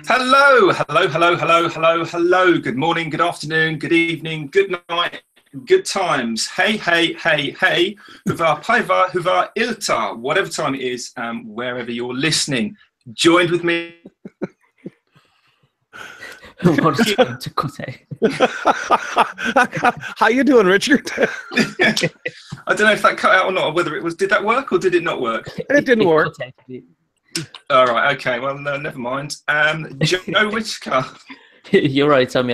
Hello, hello, hello, hello, hello, hello. Good morning, good afternoon, good evening, good night, good times. Hey, hey, hey, hey. Hyvää päivää, hyvää iltaa. Whatever time it is, wherever you're listening. Joined with me. How you doing, Richard? I don't know if that cut out or not, or whether it was. Did that work or did it not work? It didn't work. All right, okay. Well, no, never mind. Joe Whitaker. You're right, Tom.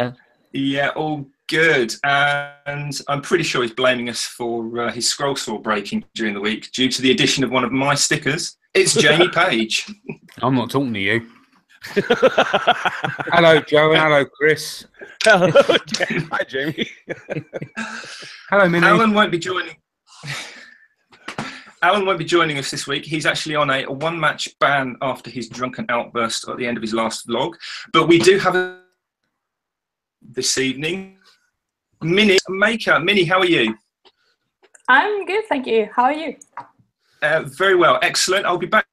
Yeah, all good. And I'm pretty sure he's blaming us for his scroll saw breaking during the week due to the addition of one of my stickers. It's Jamie Page. I'm not talking to you. Hello, Joe, and hello, Chris. Hello, hi, Jamie. Hello, Minni. Alan won't be joining us this week. He's actually on a one-match ban after his drunken outburst at the end of his last vlog. But we do have this evening Minimalist Maker. Minni, how are you? I'm good, thank you. How are you? Very well, excellent. I'll be back.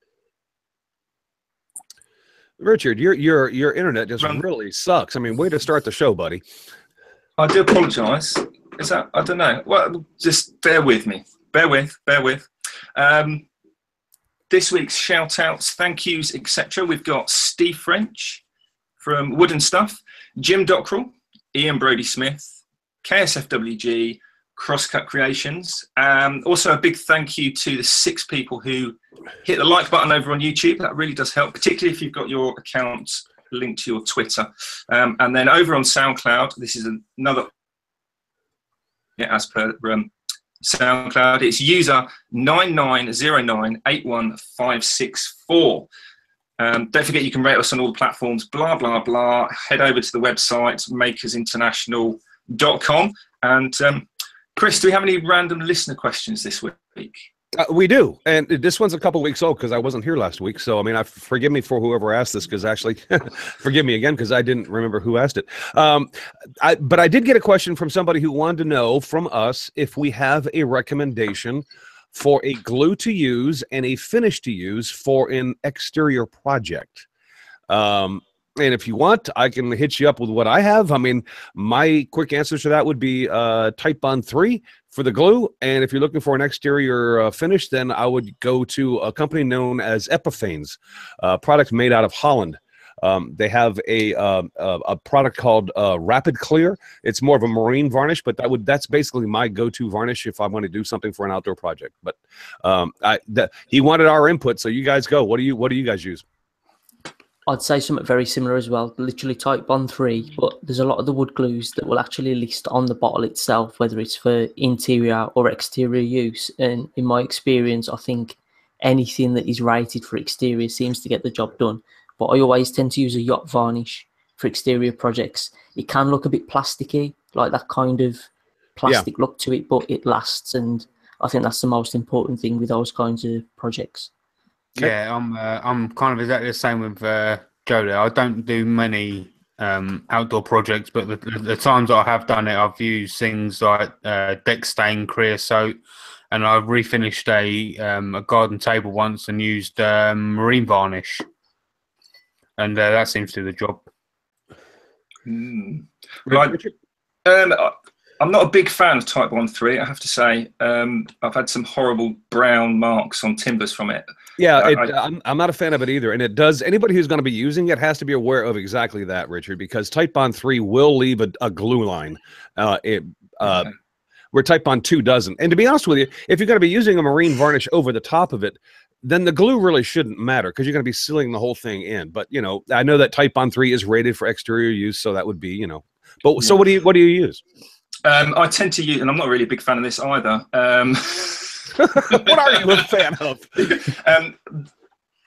Richard, your internet just really sucks. I mean, way to start the show, buddy. I do apologise. Is that, I don't know. Well, just bear with me. Bear with. This week's shout-outs, thank yous, etc. We've got Steve French from Wood and Stuff, Jim Dockrell, Ian Brody-Smith, KSFWG, Crosscut Creations. Also a big thank you to the 6 people who hit the like button over on YouTube. That really does help, particularly if you've got your account linked to your Twitter. And then over on SoundCloud, this is another, as per SoundCloud, it's user 9909815564. Don't forget you can rate us on all the platforms, blah, blah, blah. Head over to the website, makersinternational.com. And Chris, do we have any random listener questions this week? We do, and this one's a couple weeks old because I wasn't here last week. So, I mean, forgive me for whoever asked this, because actually, forgive me again because I didn't remember who asked it. But I did get a question from somebody who wanted to know from us if we have a recommendation for a glue to use and a finish to use for an exterior project. And if you want, I can hit you up with what I have. I mean, my quick answer to that would be Titebond 3 for the glue. And if you're looking for an exterior finish, then I would go to a company known as Epiphanes, a product made out of Holland. They have a product called Rapid Clear. It's more of a marine varnish, but that's basically my go-to varnish if I want to do something for an outdoor project. But he wanted our input, so you guys go. What do you guys use? I'd say something very similar as well, literally Titebond 3, but there's a lot of the wood glues that will actually list on the bottle itself, whether it's for interior or exterior use. And in my experience, I think anything that is rated for exterior seems to get the job done. But I always tend to use a yacht varnish for exterior projects. It can look a bit plasticky, like that kind of plastic look to it, but it lasts. And I think that's the most important thing with those kinds of projects. Yeah, I'm kind of exactly the same with Joe there. I don't do many outdoor projects, but the times I have done it, I've used things like deck stain, creosote, and I've refinished a garden table once and used marine varnish, and that seems to do the job. Right. I'm not a big fan of Titebond 3, I have to say. I've had some horrible brown marks on timbers from it. Yeah, I'm not a fan of it either. And it does, anybody who's going to be using it has to be aware of exactly that, Richard, because Titebond 3 will leave a glue line where Titebond 2 doesn't. And to be honest with you, if you're going to be using a marine varnish over the top of it, then the glue really shouldn't matter because you're going to be sealing the whole thing in. But, you know, I know that Titebond 3 is rated for exterior use, so that would be, you know. But so what do you use? I tend to use, and I'm not really a big fan of this either. What are you a fan of?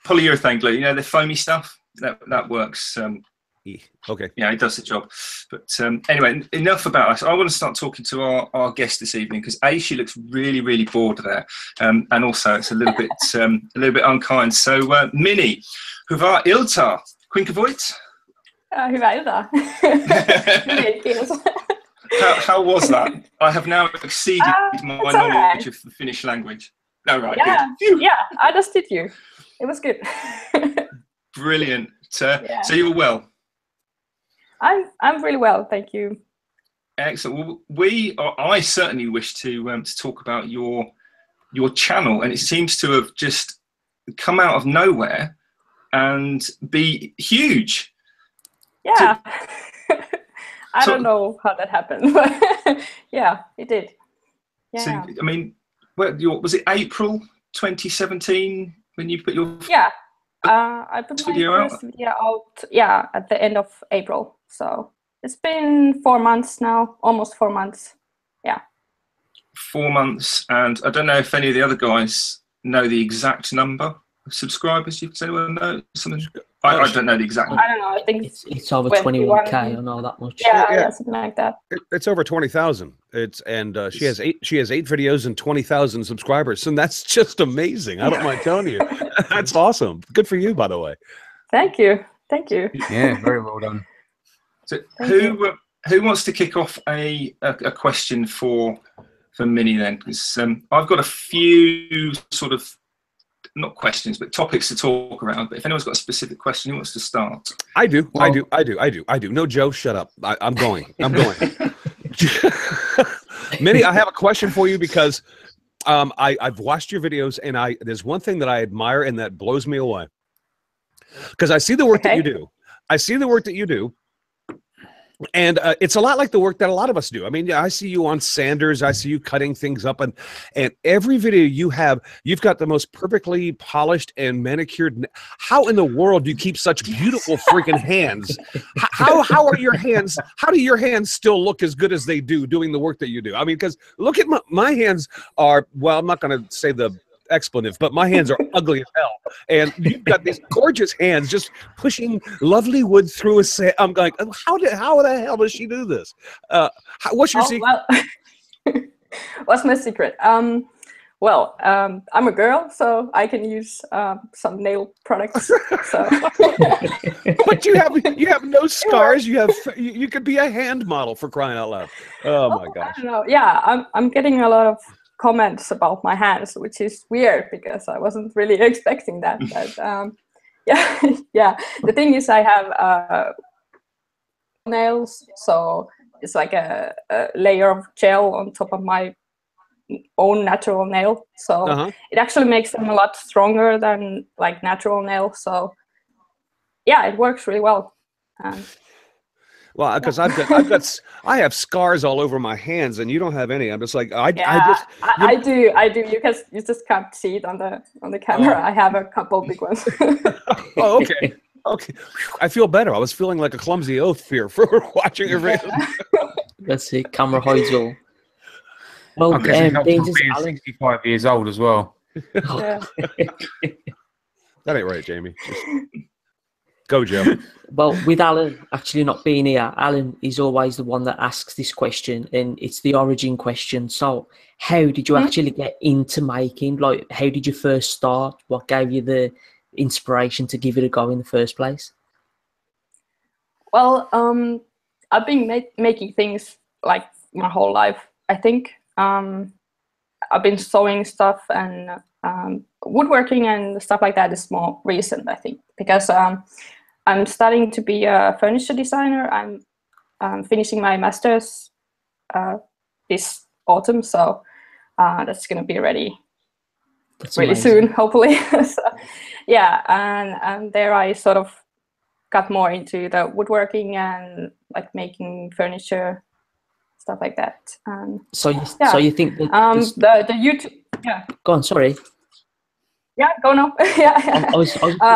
Polyurethane glue, you know, the foamy stuff that works. Okay. Yeah, it does the job. But anyway, enough about us. I want to start talking to our guest this evening because she looks really, really bored there, and also it's a little bit unkind. So Minni, hyvää iltaa, kuinka voit? Hyvää iltaa. How was that? I have now exceeded my knowledge of the Finnish language. No, right. Yeah, good. Yeah, I just did you. It was good. Brilliant. So you were well. I'm really well, thank you. Excellent. Well, I certainly wish to talk about your channel, and it seems to have just come out of nowhere and be huge. Yeah. I don't know how that happened, but yeah, it did. Yeah. So, I mean, was it April 2017 when you put your I put my first video out, at the end of April. So it's been 4 months now, almost 4 months. Yeah. 4 months, and I don't know if any of the other guys know the exact number of subscribers. Does anyone know something? I don't know the exact number. I don't know. I think it's over 21K. I know that much. Yeah, something like that. It's over 20,000. She has eight videos and 20,000 subscribers, and that's just amazing. I don't mind telling you, that's awesome. Good for you, by the way. Thank you. Yeah, very well done. So who wants to kick off a question for Minni then? Because I've got a few sort of, not questions, but topics to talk around. But if anyone's got a specific question, who wants to start? I do. No, Joe, shut up. I'm going. Minni, I have a question for you because I've watched your videos, and there's one thing that I admire and that blows me away. Because I see the work that you do. And it's a lot like the work that a lot of us do. I mean, I see you on sanders. I see you cutting things up, and every video you've got the most perfectly polished and manicured. How in the world do you keep such beautiful freaking hands? How are your hands? How do your hands still look as good as they do doing the work that you do? I mean, because look at my hands are, well, I'm not going to say the expletive, but my hands are ugly as hell, and you've got these gorgeous hands just pushing lovely wood through a sand. I'm like, how the hell does she do this? What's your secret? Well, what's my secret? I'm a girl, so I can use some nail products. So. But you have no scars. You could be a hand model, for crying out loud. Oh my gosh. I don't know. Yeah, I'm getting a lot of comments about my hands, which is weird because I wasn't really expecting that. But yeah. The thing is, I have nails, so it's like a layer of gel on top of my own natural nail. So it actually makes them a lot stronger than like natural nails. So yeah, it works really well. Well, because I have scars all over my hands, and you don't have any. I'm just like, I do. You just can't see it on the camera. I have a couple big ones. Oh, okay. I feel better. I was feeling like a clumsy oaf here for watching your video. Let's see, camera hides all. Well, being 65 years old as well. Yeah. That ain't right, Jamie. Just go, Joe. Well, with Alan actually not being here, Alan is always the one that asks this question, and it's the origin question. So how did you actually get into making? Like, how did you first start? What gave you the inspiration to give it a go in the first place? Well, I've been making things like my whole life, I think. I've been sewing stuff, and woodworking and stuff like that is more recent, I think, because I'm starting to be a furniture designer. I'm finishing my master's this autumn, so that's going to be ready really soon, hopefully. So, yeah, and there I sort of got more into the woodworking and like making furniture, stuff like that. So you think that the YouTube? Yeah. Go on. Sorry. Yeah. Go now. Yeah.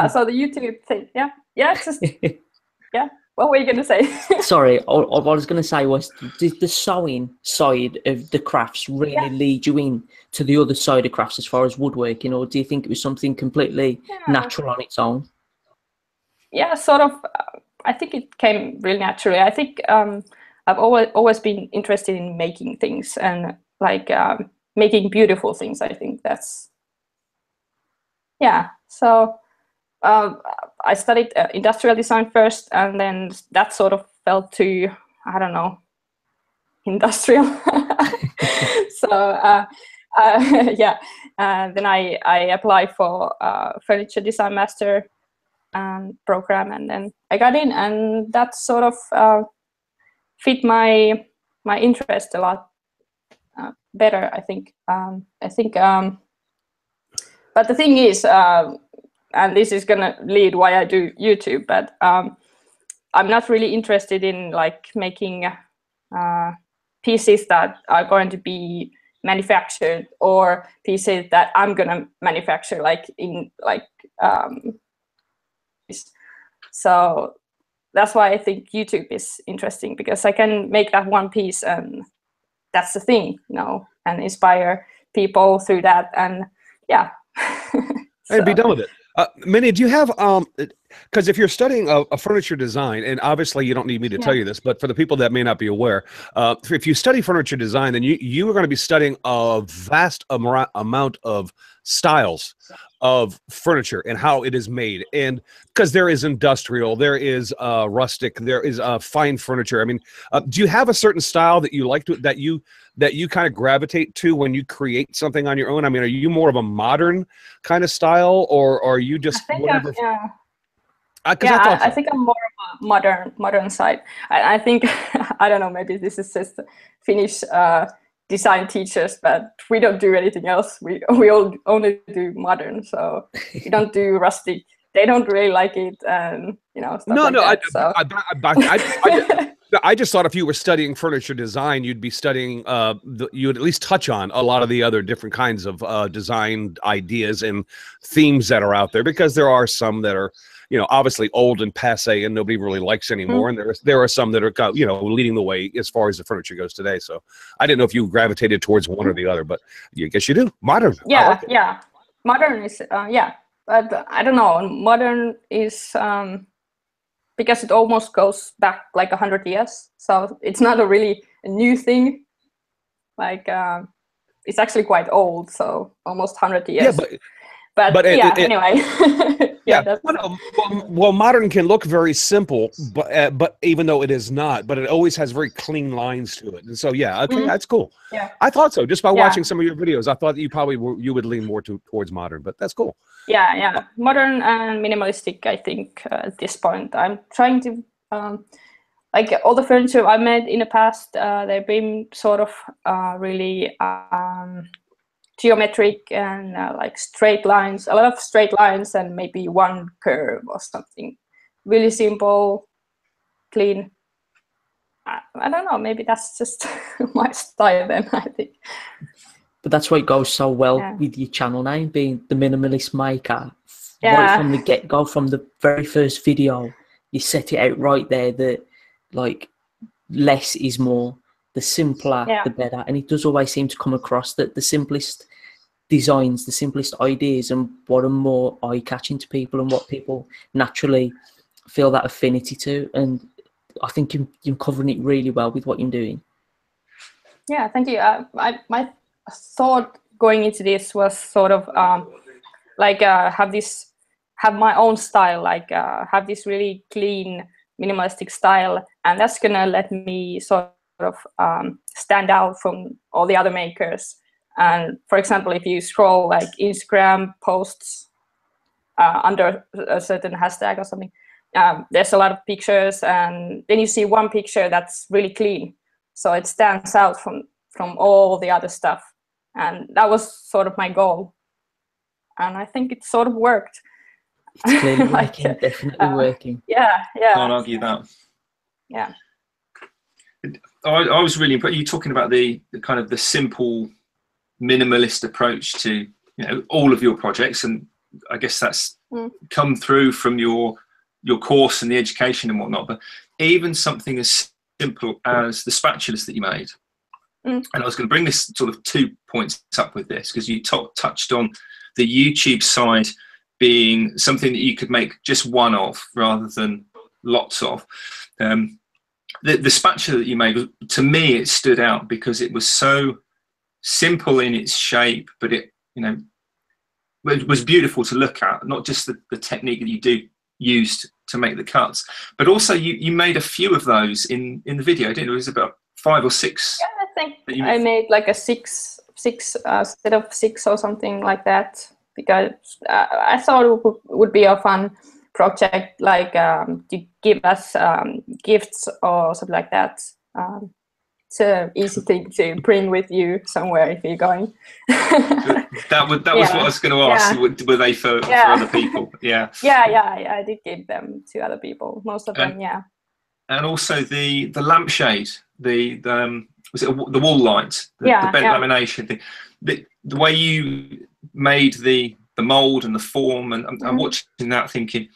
So the YouTube thing. Yeah. Yeah. It's just. Yeah. What were you going to say? Sorry, what I was going to say was, did the sewing side of the crafts really lead you in to the other side of crafts as far as woodworking, or do you think it was something completely natural on its own? Yeah, sort of. I think it came really naturally. I think I've always been interested in making things and like making beautiful things. I think that's, so I studied industrial design first, and then that sort of felt too, I don't know, industrial. So then I applied for furniture design master, program, and then I got in, and that sort of fit my interest a lot better, I think. But the thing is, and this is gonna lead why I do YouTube, but I'm not really interested in like making pieces that are going to be manufactured, or pieces that I'm gonna manufacture, like in like so that's why I think YouTube is interesting, because I can make that one piece, and that's the thing, you know, and inspire people through that, and yeah. And be done with it. Minni, do you have because if you're studying a furniture design, and obviously you don't need me to tell you this, but for the people that may not be aware, if you study furniture design, then you are going to be studying a vast amount of styles of furniture and how it is made. And because there is industrial, there is rustic, there is fine furniture. I mean, do you have a certain style that you like to, that you kind of gravitate to when you create something on your own? I mean, are you more of a modern kind of style, or are you just whatever? I think I'm more of a modern side. I think I don't know, maybe this is just Finnish design teachers, but we don't do anything else. We all only do modern, so we don't do rustic. They don't really like it, and you know, stuff I just thought if you were studying furniture design, you'd be studying, you would at least touch on a lot of the other different kinds of design ideas and themes that are out there, because there are some that are, you know, obviously old and passe and nobody really likes anymore. And there are some that are, you know, leading the way as far as the furniture goes today. So I didn't know if you gravitated towards one or the other, but I guess you do. Modern. Yeah, yeah. Modern is, but I don't know. Modern is, because it almost goes back like 100 years. So it's not a really new thing. Like, it's actually quite old. So almost 100 years. Yeah, but anyway. Well, modern can look very simple, but even though it is not, but it always has very clean lines to it. And so, yeah, okay, that's cool. Yeah, I thought so. Just by watching some of your videos, I thought that you probably you would lean more towards modern, but that's cool. Yeah, modern and minimalistic. I think at this point, I'm trying to like all the furniture I made in the past. They've been sort of really geometric and like straight lines, a lot of straight lines, and maybe one curve or something. Really simple, clean. I don't know, maybe that's just my style then, I think. But that's why it goes so well with your channel name being the Minimalist Maker. Right from the get-go, from the very first video, you set it out right there that like less is more. The simpler, the better. And it does always seem to come across that the simplest designs, the simplest ideas, and what are more eye-catching to people, and what people naturally feel that affinity to. And I think you're covering it really well with what you're doing. Yeah, thank you. My thought going into this was sort of like have my own style, like have this really clean, minimalistic style, and that's gonna let me sort of stand out from all the other makers. And for example, if you scroll like Instagram posts under a certain hashtag or something, there's a lot of pictures, and then you see one picture that's really clean, so it stands out from all the other stuff. And that was sort of my goal, and I think it sort of worked. It's clearly working, definitely working. Yeah. Can't argue that. Yeah. I was really impressed. You talking about the kind of the simple minimalist approach to, you know, all of your projects, and I guess that's come through from your course and the education and whatnot. But even something as simple as the spatulas that you made, and I was going to bring this sort of 2 points up with this, because you touched on the YouTube side being something that you could make just one of rather than lots of. The spatula that you made, to me, it stood out because it was so simple in its shape, but it was beautiful to look at. Not just the technique that you used to make the cuts, but also you made a few of those in the video, didn't you? It was about 5 or 6. Yeah, I think I made like a six set of 6 or something like that, because I thought it would be a fun project, like to give us gifts or something like that. It's an easy thing to bring with you somewhere if you're going. that was what I was going to ask. Yeah. Were they for other people? Yeah. I did give them to other people. Most of them, yeah. And also the lampshade, the was it the wall light, the bent lamination thing. The way you made the mold and the form, and I'm watching that thinking,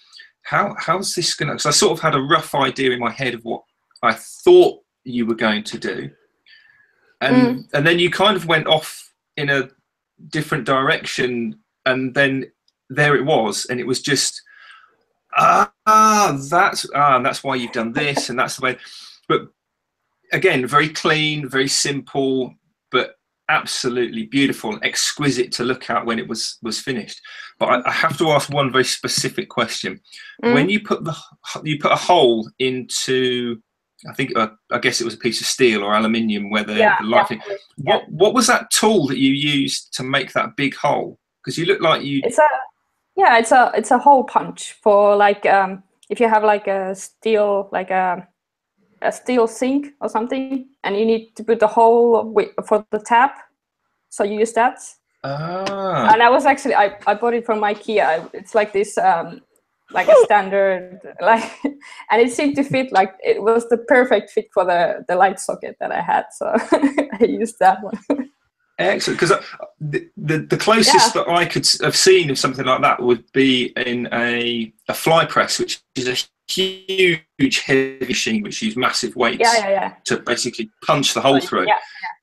how's this gonna? Because I sort of had a rough idea in my head of what I thought you were going to do, and then you kind of went off in a different direction, and then there it was, and it was just that's why you've done this, and that's the way. But again, very clean, very simple, but absolutely beautiful and exquisite to look at when it was finished. But I have to ask one very specific question. When you put a hole into, I think I guess it was a piece of steel or aluminium where the lighting. What was that tool that you used to make that big hole? Because you look like you. It's a hole punch for like if you have like a steel a steel sink or something, and you need to put the hole for the tap, so you use that. And I was actually I bought it from IKEA. It's like this like a standard and it seemed to fit, like it was the perfect fit for the light socket that I had, so I used that one. Excellent, because the closest that I could have seen of something like that would be in a fly press, which is a huge heavy machine which uses massive weights to basically punch the hole through.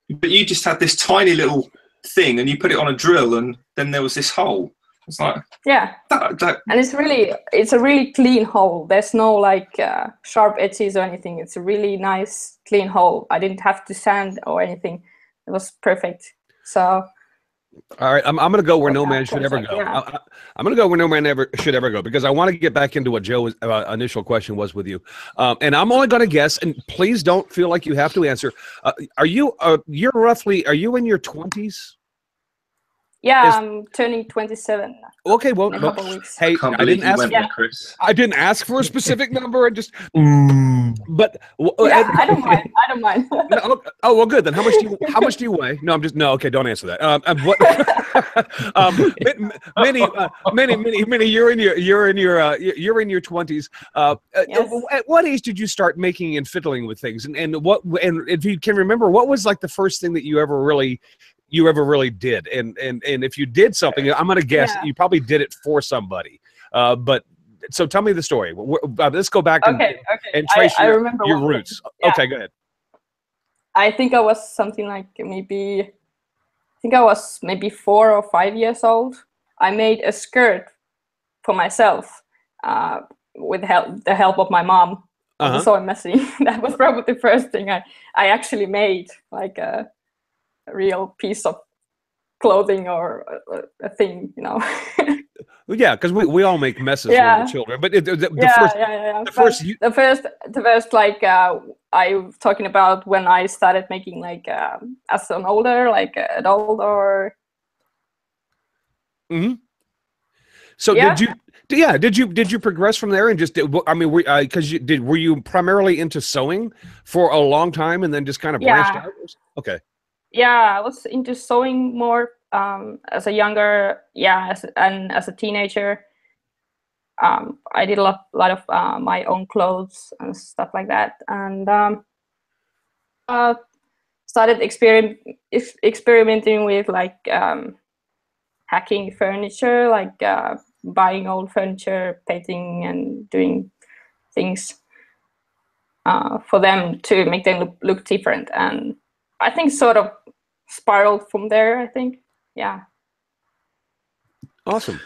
But you just had this tiny little thing, and you put it on a drill, and then there was this hole. It's like and it's a really clean hole. There's no like sharp edges or anything. It's a really nice clean hole. I didn't have to sand or anything. It was perfect. So. All right, I'm going to go where no man should ever go. I'm going to go where no man should ever go, because I want to get back into what Joe's initial question was with you. And I'm only going to guess, and please don't feel like you have to answer. Are you in your 20s? Yeah, I'm turning 27. Okay, well, in a couple weeks. Hey, I didn't ask. Chris. I didn't ask for a specific number. I just. But I don't mind. I don't mind. Oh well, good then. How much do you weigh? No, I'm just no. Okay, don't answer that. What? Minnie, you're in your 20s. At what age did you start making and fiddling with things? And if you can remember, what was like the first thing that you ever really did? And if you did something, I'm gonna guess you probably did it for somebody. But so tell me the story. Let's go back and trace your roots. Yeah. Okay, go ahead. I think I was something like maybe 4 or 5 years old. I made a skirt for myself with the help of my mom. It was so messy. That was probably the first thing I actually made, like a real piece of clothing or a thing, you know. Yeah, because we all make messes when we're children. But the first like I'm talking about when I started making like as an older, like adult or. So did you progress from there and just were you primarily into sewing for a long time and then just kind of branched out? Okay. Yeah, I was into sewing more as a younger, as a teenager. I did a lot of my own clothes and stuff like that, and started experimenting with like hacking furniture, like buying old furniture, painting, and doing things for them to make them look different. And I think sort of spiraled from there, I think. Yeah. Awesome.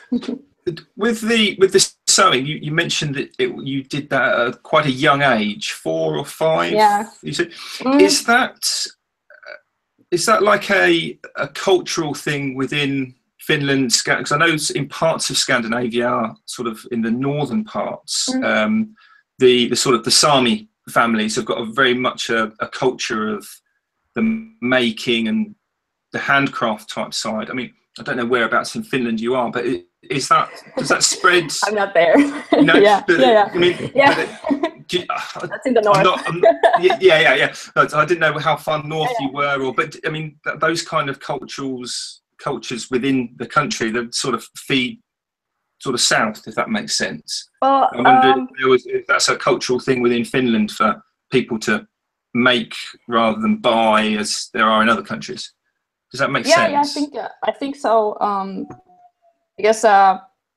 With the sewing, you mentioned that you did that at quite a young age, 4 or 5. Yeah. You said, is that like a cultural thing within Finland? Because I know in parts of Scandinavia, sort of in the northern parts, the sort of the Sami families have got a very much a culture of the making and the handcraft type side. I mean, I don't know whereabouts in Finland you are, but does that spread? I'm not there. No, yeah, but, yeah. I mean, Yeah. That's in the north. Yeah. I didn't know how far north you were, but I mean, those kind of cultures within the country that sort of feed sort of south, if that makes sense. Well, I wonder if that's a cultural thing within Finland for people to make rather than buy, as there are in other countries. Does that make sense? Yeah, I think so. Because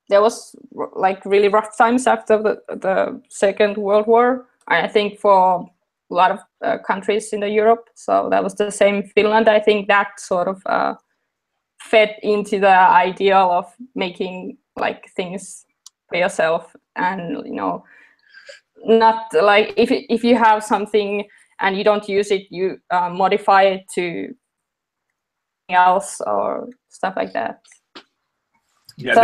there was like really rough times after the Second World War. I think for a lot of countries in the Europe. So that was the same in Finland. I think that sort of fed into the ideal of making like things for yourself, and not like if you have something and you don't use it, you modify it to else or stuff like that. Yeah, so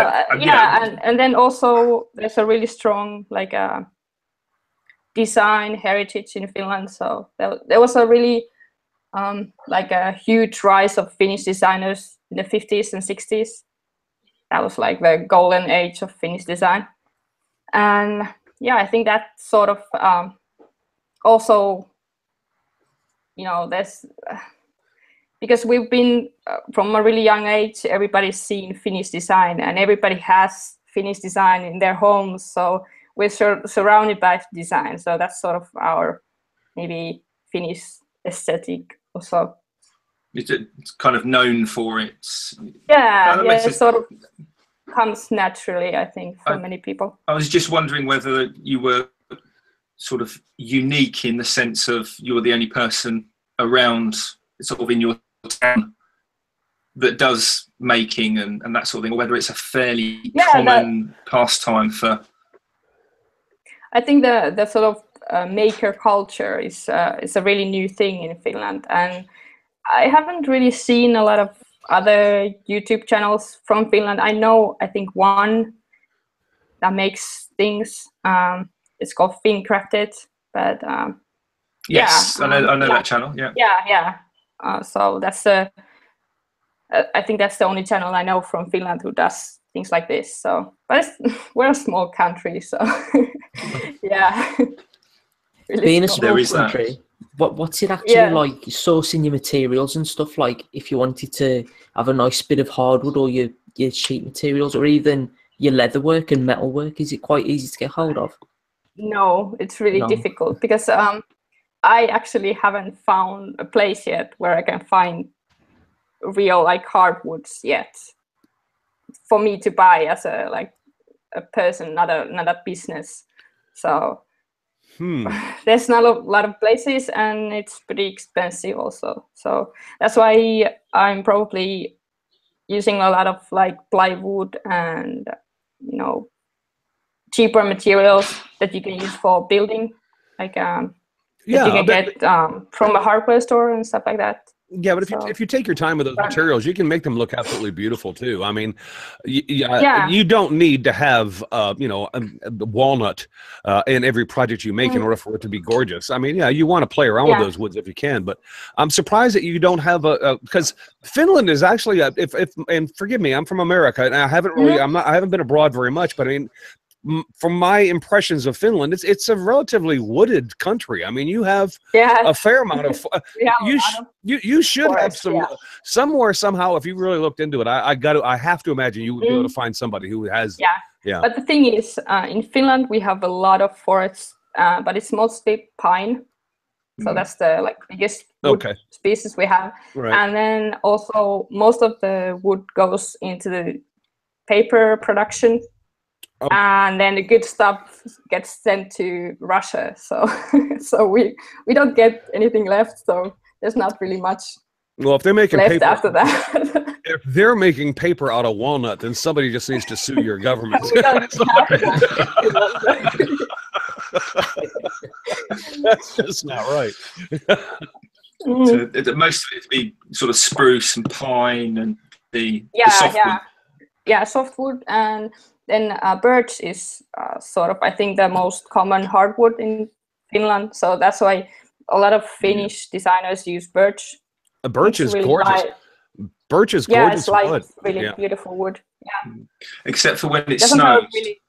and then also there's a really strong like design heritage in Finland. So there was a really like a huge rise of Finnish designers in the 50s and 60s. That was like the golden age of Finnish design. And yeah, I think that sort of also, there's because we've been from a really young age, everybody's seen Finnish design and everybody has Finnish design in their homes. So we're surrounded by design. So that's sort of our maybe Finnish aesthetic also. It's kind of known for its. Yeah, it sort of comes naturally, I think, for many people. I was just wondering whether you were sort of unique in the sense of you were the only person around, sort of in your town, that does making and that sort of thing, or whether it's a fairly common pastime for. I think the sort of maker culture is a really new thing in Finland, and I haven't really seen a lot of other YouTube channels from Finland. I think one that makes things. It's called Fincrafted, but yes, I know that channel. Yeah. So that's I think that's the only channel I know from Finland who does things like this. So, but we're a small country, so yeah. Really being small. a small country, what's it actually like sourcing your materials and stuff? Like if you wanted to have a nice bit of hardwood or your sheet materials or even your leatherwork and metalwork, is it quite easy to get hold of? No, it's really difficult because I actually haven't found a place yet where I can find real like hardwoods yet for me to buy as a person, not a business. So there's not a lot of places, and it's pretty expensive also. So that's why I'm probably using a lot of like plywood and cheaper materials that you can use for building, like that you can get from a hardware store and stuff like that. Yeah, but if you take your time with those materials, you can make them look absolutely beautiful too. I mean, you don't need to have a walnut in every project you make in order for it to be gorgeous. I mean, you want to play around with those woods if you can, but I'm surprised that you don't have because Finland is actually and forgive me, I'm from America and I haven't really I haven't been abroad very much, but I mean, from my impressions of Finland, it's a relatively wooded country. I mean, you have a fair amount of. You should have some somewhere somehow. If you really looked into it, I have to imagine you would be able to find somebody who has. Yeah. But the thing is, in Finland we have a lot of forests, but it's mostly pine. So that's the biggest wood species we have. Right. And then also most of the wood goes into the paper production. And then the good stuff gets sent to Russia. So we don't get anything left. So there's not really much. Well, if they're making left paper after that. If they're making paper out of walnut, then somebody just needs to sue your government. That's just not right. So most of it to be sort of spruce and pine and the softwood. Yeah, softwood, and then birch is sort of, I think, the most common hardwood in Finland. So that's why a lot of Finnish designers use birch. Birch is really gorgeous. Birch is Yeah, gorgeous it's like wood. really Yeah. beautiful wood. Yeah. Except for when it Doesn't have snows. really.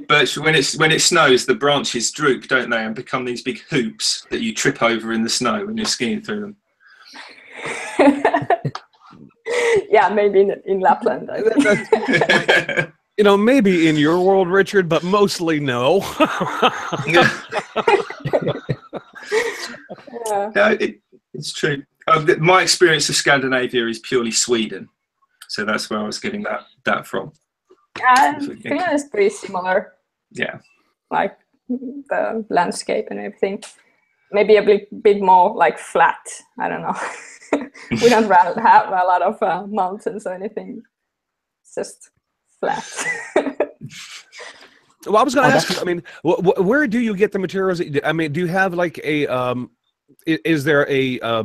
Birch, when it snows, the branches droop, don't they, and become these big hoops that you trip over in the snow when you're skiing through them. Yeah, maybe in Lapland. I think. You know, maybe in your world, Richard, but mostly no. Yeah. No, it's true. My experience of Scandinavia is purely Sweden, so that's where I was getting that from. Yeah, Finland is pretty similar. Yeah. Like the landscape and everything. Maybe a bit more like flat. I don't know. We don't have a lot of mountains or anything. It's just flat. Well, I was going to ask you, I mean, where do you get the materials? I mean, do you have like is there a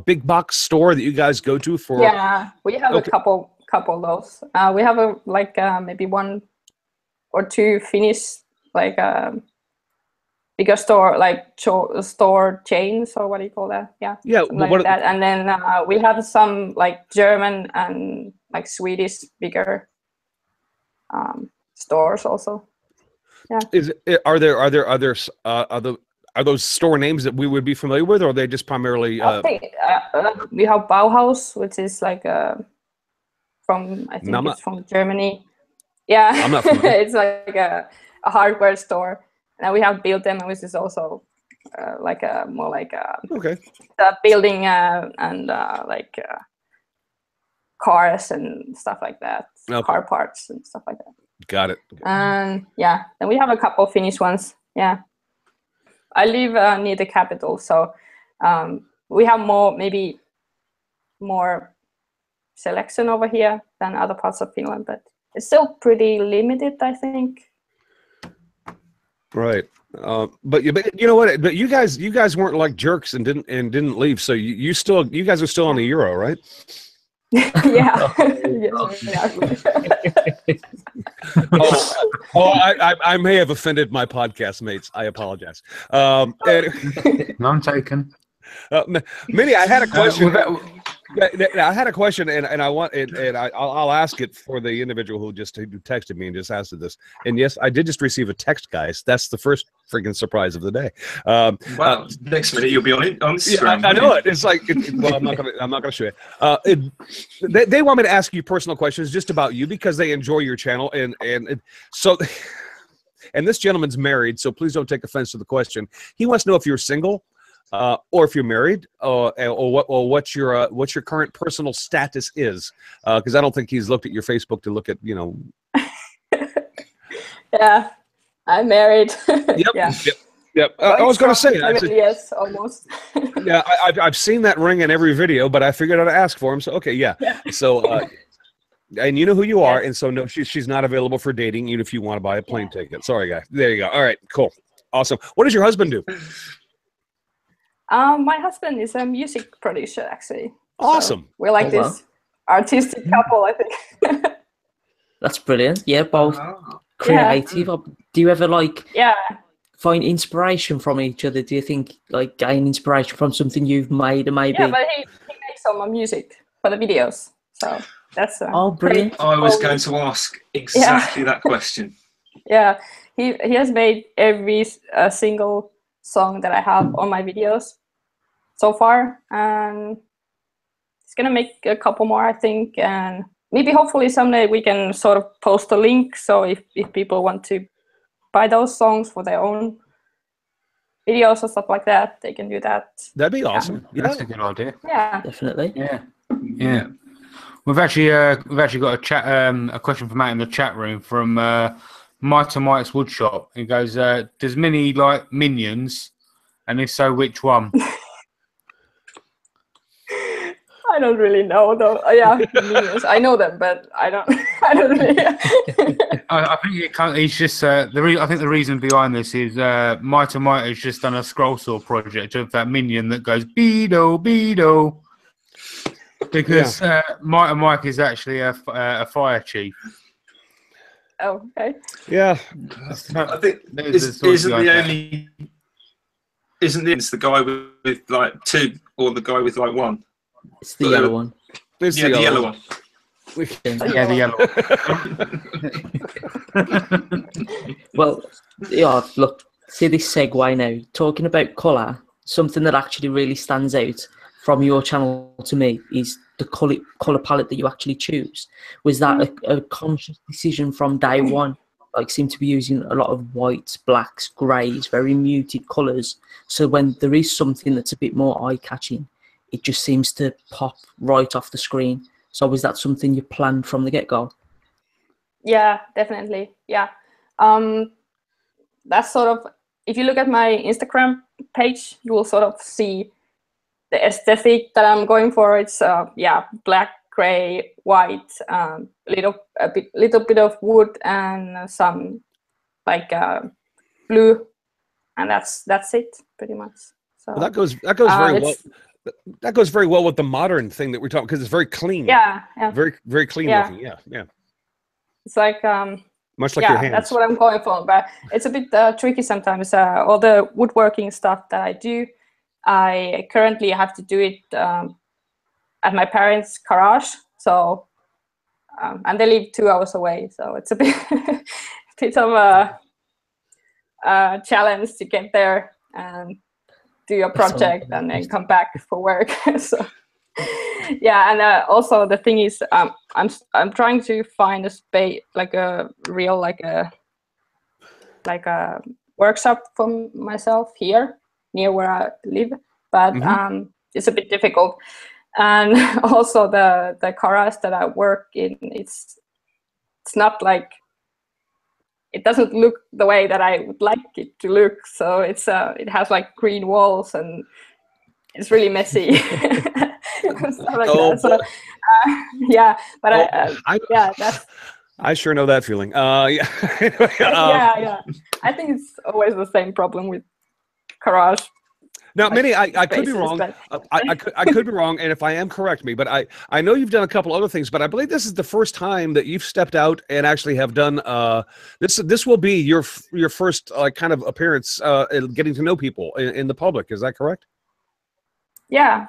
big box store that you guys go to for? Yeah, we have a couple of those. We have maybe 1 or 2 Finnish like bigger store, like store chains, or what do you call that? Yeah, like that. And then we have some like German and like Swedish bigger stores also. Yeah. Are those store names that we would be familiar with, or are they just primarily? I think we have Bauhaus, which is like from it's from Germany. Yeah, I'm not familiar. It's like a hardware store. And we have built them, which is also like a more like the building and like cars and stuff like that, car parts and stuff like that. Got it. And yeah, then we have a couple Finnish ones. Yeah, I live near the capital, so we have maybe more selection over here than other parts of Finland, but it's still pretty limited, I think. Right, but you know what? But you guys weren't like jerks and didn't leave. So you guys are still on the euro, right? Yeah. I may have offended my podcast mates. I apologize. None taken. Minnie, I had a question. I had a question, and I'll ask it for the individual who texted me and just asked this. And yes, I did just receive a text, guys. That's the first freaking surprise of the day. Well, next minute you'll be on Instagram. Yeah, I know it. It's like, well, I'm not gonna show you. They want me to ask you personal questions just about you because they enjoy your channel, and so. And this gentleman's married, so please don't take offense to the question. He wants to know if you're single. Or if you're married, or what your current personal status is, because I don't think he's looked at your Facebook to look at, you know. Yeah, I'm married. Yep. I was going to say, yes, almost. Yeah, I've seen that ring in every video, but I figured out to ask for him. So okay, yeah. So, and you know who you are, and so no, she's not available for dating, even if you want to buy a plane ticket. Sorry, guy. There you go. All right, cool, awesome. What does your husband do? My husband is a music producer, actually. Awesome. So we're like this artistic couple, I think. That's brilliant. Yeah, both creative. Yeah. Do you ever find inspiration from each other? Do you think gain inspiration from something you've made, or maybe? Yeah, but he makes all my music for the videos, so that's brilliant. I was going to ask exactly that question. Yeah, he has made every single song that I have on my videos so far, and he's gonna make a couple more, I think, and maybe hopefully someday we can sort of post a link, so if people want to buy those songs for their own videos or stuff like that, they can do that. That'd be awesome. Yeah. That's a good idea. Yeah, definitely. Yeah. We've actually got a question from Matt in the chat room from Mite's Woodshop. He goes, does Minnie like Minions? And if so, which one? I don't really know though. Yeah, Minions. I know them, but I don't really. I think he's just I think the reason behind this is Mite has just done a scroll saw project of that minion that goes Beedo Beedo. Because Mike is actually a fire chief. Oh, okay. Yeah. I think isn't the guy with like 2 or the guy with like 1? It's the yellow one. It's Yeah, the yellow one. Yeah, the yellow. Well, yeah, look, see this segue now. Talking about colour, something that actually really stands out from your channel to me is the colour palette that you actually choose. Was that a conscious decision from day one? Like, seem to be using a lot of whites, blacks, greys, very muted colours. So when there is something that's a bit more eye-catching, it just seems to pop right off the screen. So was that something you planned from the get-go? Yeah, definitely. Yeah. That's sort of, if you look at my Instagram page, you will sort of see the aesthetic that I'm going for. It's black, gray, white, little bit of wood, and some like blue, and that's it pretty much. So Well, that goes very well. That goes very well with the modern thing that we're talking, because it's very clean. Yeah. Very, very clean looking. Yeah. It's like much like your hands. That's what I'm going for. But it's a bit tricky sometimes. All the woodworking stuff that I do, I currently have to do it at my parents' garage. So, and they live 2 hours away. So it's a bit of a challenge to get there and do your project and then come back for work. So yeah, and also the thing is, I'm trying to find a space, like a real like a workshop for myself here near where I live, but it's a bit difficult. And also the garage that I work in, it's not like, it doesn't look the way that I would like it to look. So it's it has like green walls and it's really messy. Stuff like that. So, yeah, but I sure know that feeling. Yeah. Yeah. I think it's always the same problem with garage. Now, Minni, I could be wrong. I could be wrong, and if I am, correct me. But I know you've done a couple other things, but I believe this is the first time that you've stepped out and actually have done this will be your first kind of appearance getting to know people in the public. Is that correct? Yeah,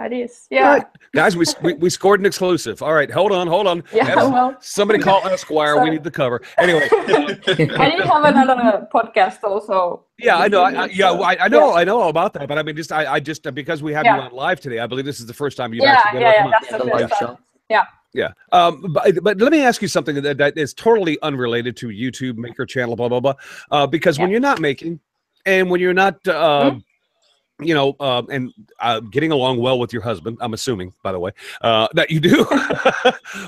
it is. Yeah, right. Guys, we scored an exclusive. All right, hold on. Yeah, somebody call Esquire. We need the cover. Anyway, I did have another podcast also. Yeah, I know. I know all about that. But I mean, I just because we have you on live today, I believe this is the first time you've actually been on. That's the live show. Yeah. Yeah. But let me ask you something that is totally unrelated to YouTube, Maker channel, blah, blah, blah. Because when you're not making and when you're not, getting along well with your husband, I'm assuming, by the way, that you do.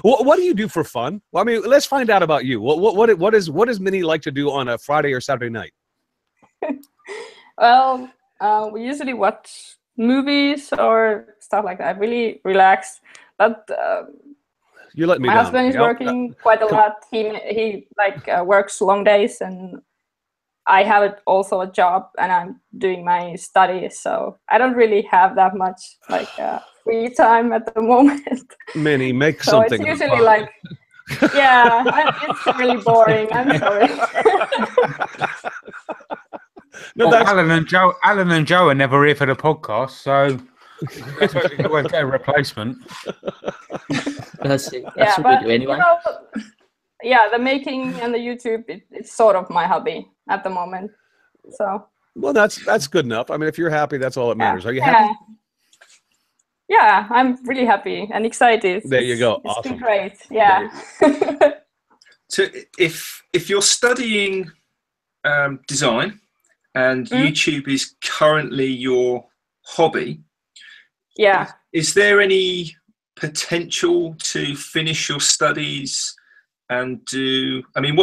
What do you do for fun? Well, I mean, let's find out about you. What does Minni like to do on a Friday or Saturday night? Well, we usually watch movies or stuff like that. I really relax. But you let me my down. husband is working quite a lot. He works long days, and I have also a job, and I'm doing my studies. So I don't really have that much free time at the moment. Minni, make so something. It's usually it's really boring. I'm sorry. No, well, Alan and Joe are never here for the podcast, so I suppose you can get a replacement. That's what we do anyway. The making and the YouTube, it's sort of my hobby at the moment. So. Well, that's good enough. I mean, if you're happy, that's all that matters. Are you happy? Yeah, I'm really happy and excited. There you go. It's awesome. been great. Yeah. So if you're studying design and YouTube is currently your hobby, is there any potential to finish your studies and do? I mean,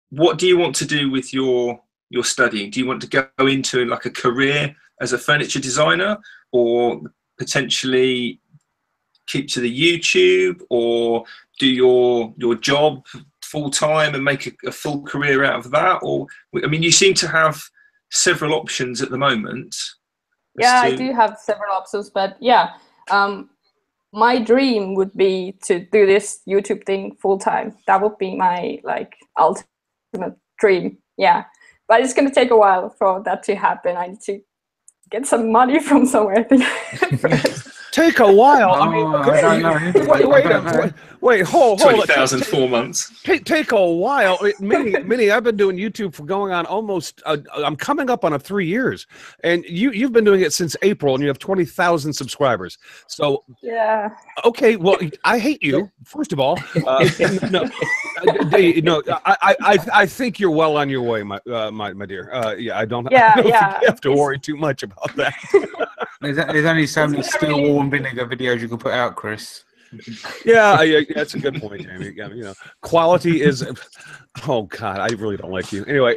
what do you want to do with your studying? Do you want to go into like a career as a furniture designer, or potentially keep to the YouTube, or do your job full time and make a full career out of that? Or I mean, you seem to have several options at the moment. Yeah, I do have several options, but my dream would be to do this YouTube thing full time. That would be my ultimate dream. Yeah, but it's gonna take a while for that to happen. I need to get some money from somewhere. take a while. I mean, I don't know. wait, hold 20,000 4 months. Take a while. Minnie, I've been doing YouTube for going on almost. I'm coming up on 3 years, and you've been doing it since April, and you have 20,000 subscribers. So Yeah. okay, well, I hate you first of all. No, I think you're well on your way, my dear. Yeah, I don't think you have to worry too much about that. There's only so many still warm vinegar videos you can put out, Chris. Yeah, that's a good point, Jamie. Yeah, you know, quality is. Oh God, I really don't like you. Anyway,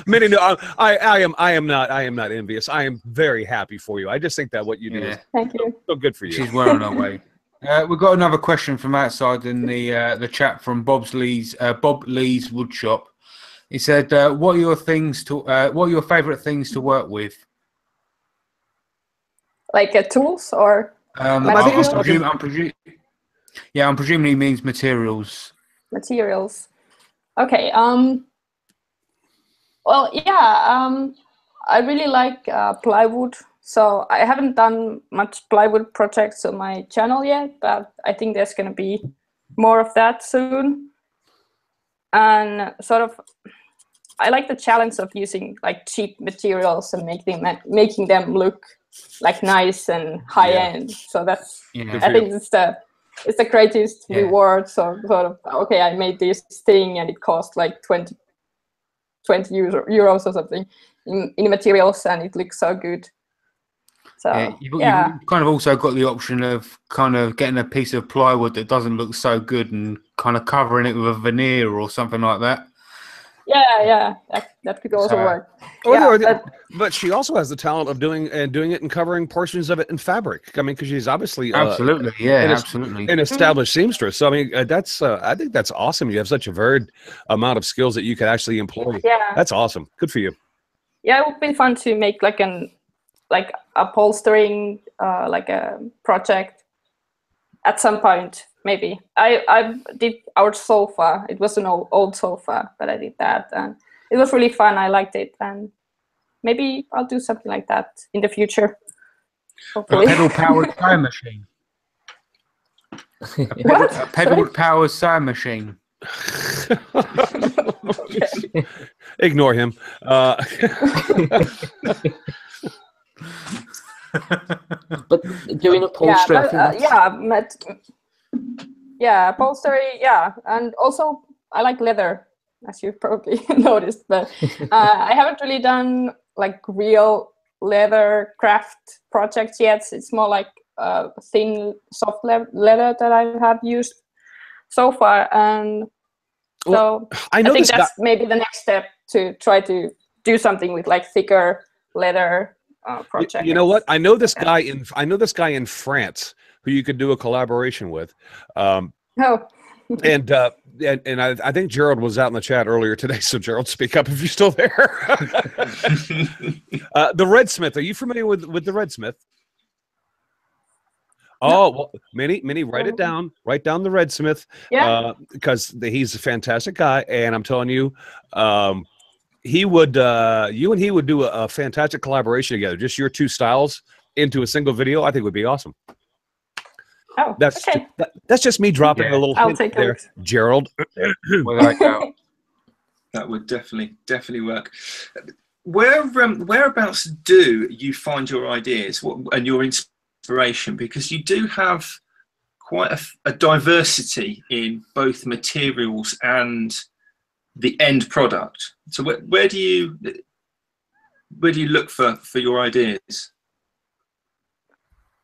Minnie, no, I am not envious. I am very happy for you. I just think that what you do is Thank you. so good for you. She's well on her way. We've got another question from outside in the chat from Bob Lee's Woodshop. He said, "What are your favourite things to work with?" Like tools or I'm presuming he means materials. Materials. Okay. Well, yeah. I really like plywood. So I haven't done much plywood projects on my channel yet, but I think there's going to be more of that soon. And sort of, I like the challenge of using like cheap materials and making them look like nice and high end. So that's I think it's the greatest reward. So sort of, okay, I made this thing and it cost like 20 euros or something in materials, and it looks so good. So you've kind of also got the option of kind of getting a piece of plywood that doesn't look so good and kind of covering it with a veneer or something like that. Yeah, that could also work. But she also has the talent of doing it and covering portions of it in fabric. I mean, because she's obviously absolutely an established seamstress. So I mean, I think that's awesome. You have such a varied amount of skills that you could actually employ. Yeah, that's awesome. Good for you. Yeah, it would be fun to make like upholstering like a project at some point. Maybe I did our sofa. It was an old sofa, but I did that, and it was really fun. I liked it, and maybe I'll do something like that in the future. Hopefully. A pedal-powered sewing machine. What? A pedal-powered sewing machine. Okay. Ignore him. But doing upholstery, upholstery, and also I like leather, as you probably noticed, but I haven't really done like real leather craft projects yet. It's more like thin, soft leather that I have used so far, and so I think that's maybe the next step, to try to do something with like thicker leather projects. You know what? I know this guy in France who you could do a collaboration with. And I think Gerald was out in the chat earlier today. So Gerald, speak up if you're still there. The Redsmith. Are you familiar with the Redsmith? Oh, well, Minnie, write it down. Write down the Redsmith. Yeah. Because he's a fantastic guy, and I'm telling you, he would, you and he would do a fantastic collaboration together. Just your two styles into a single video, I think would be awesome. Oh, okay. That's just me dropping a little hint there, Gerald. That would definitely work. Whereabouts do you find your ideas and your inspiration? Because you do have quite a diversity in both materials and the end product. So where do you look for your ideas?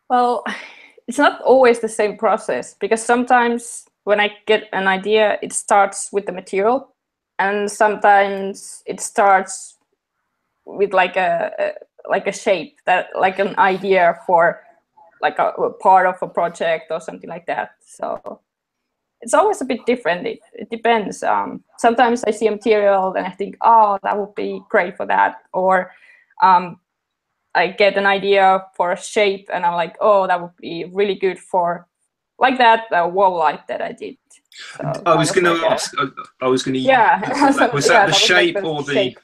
Well, it's not always the same process, because sometimes when I get an idea, it starts with the material, and sometimes it starts with like a shape, that like an idea for like a part of a project or something like that. So it's always a bit different. It depends. Sometimes I see a material and I think, oh, that would be great for that, or I get an idea for a shape and I'm like, oh, that would be really good for like that wall light that I did. So I was going to ask. I was going to. Yeah. Was that the shape or the? Shape.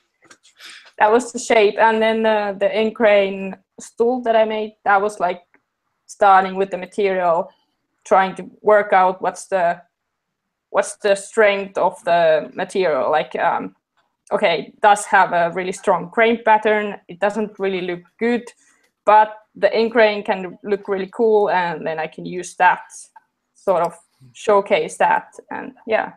That was the shape, and then the Encrane stool that I made. That was like starting with the material, trying to work out what's the strength of the material. Like, okay, it does have a really strong grain pattern. It doesn't really look good, but the end grain can look really cool, and then I can use that, sort of showcase that, and yeah.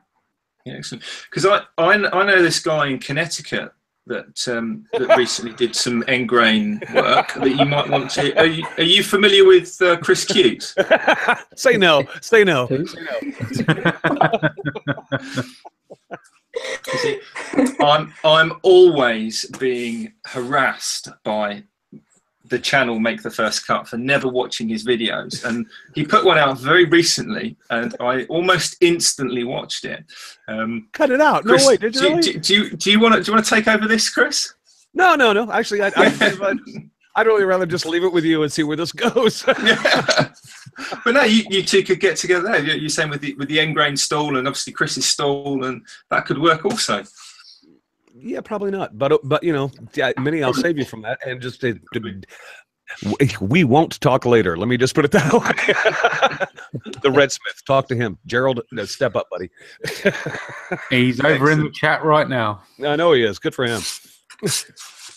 Excellent. Because I know this guy in Connecticut that recently did some end grain work that you might want to. Are you familiar with Chris Cute? Say no. Say no. You see, I'm always being harassed by the channel Make the First Cut for never watching his videos, and he put one out very recently, and I almost instantly watched it. Cut it out! Chris, no way! Did you really? Do you want to take over this, Chris? No. Actually, I'd really rather just leave it with you and see where this goes. Yeah. But no, you two could get together there. You're saying with the end grain stall and obviously Chris's stall, and that could work also. Yeah, probably not. But you know, Minnie, I'll save you from that, and just we won't talk later. Let me just put it that way. The Redsmith, talk to him. Gerald, step up, buddy. He's over in the chat right now. I know he is. Good for him.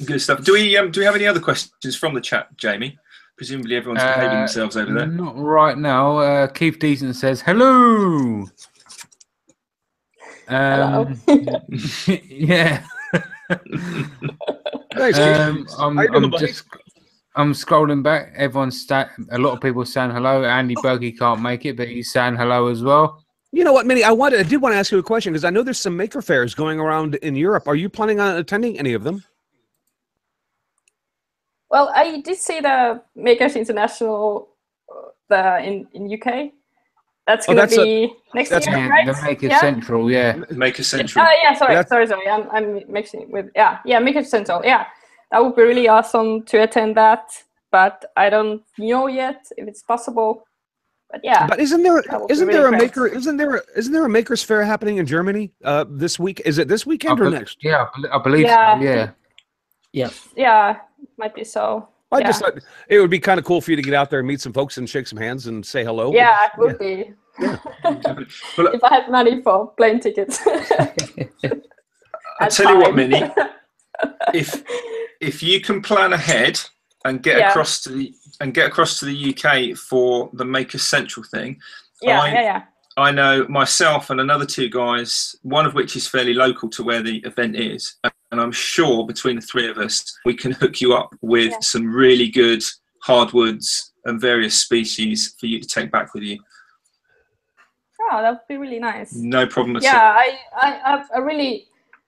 Good stuff. Do we have any other questions from the chat, Jamie? Presumably everyone's behaving themselves over there. Not right now. Keith Deason says hello. Hello. Yeah. Thanks, I'm scrolling back. A lot of people saying hello. Andy Berkey can't make it, but he's saying hello as well. You know what, Minnie? I did want to ask you a question, because I know there's some maker fairs going around in Europe. Are you planning on attending any of them? Well, I did see the Makers International in UK. That's going to be next year, right? The Maker Central, yeah. Maker Central. Yeah, sorry. I'm mixing with, yeah, Maker Central, yeah. That would be really awesome to attend that, but I don't know yet if it's possible. But yeah. But isn't there a makers fair happening in Germany this week? Is it this weekend or next? Yeah, I believe so, yeah. Yeah, might be so. I just thought it would be kind of cool for you to get out there and meet some folks and shake some hands and say hello. Yeah, it would be. Yeah. If I had money for plane tickets. I'll tell you what, Minnie. If you can plan ahead and get across to the UK for the Maker Central thing, I know myself and another two guys, one of which is fairly local to where the event is, and I'm sure between the three of us we can hook you up with some really good hardwoods and various species for you to take back with you. Oh, that would be really nice. No problem at all. Yeah,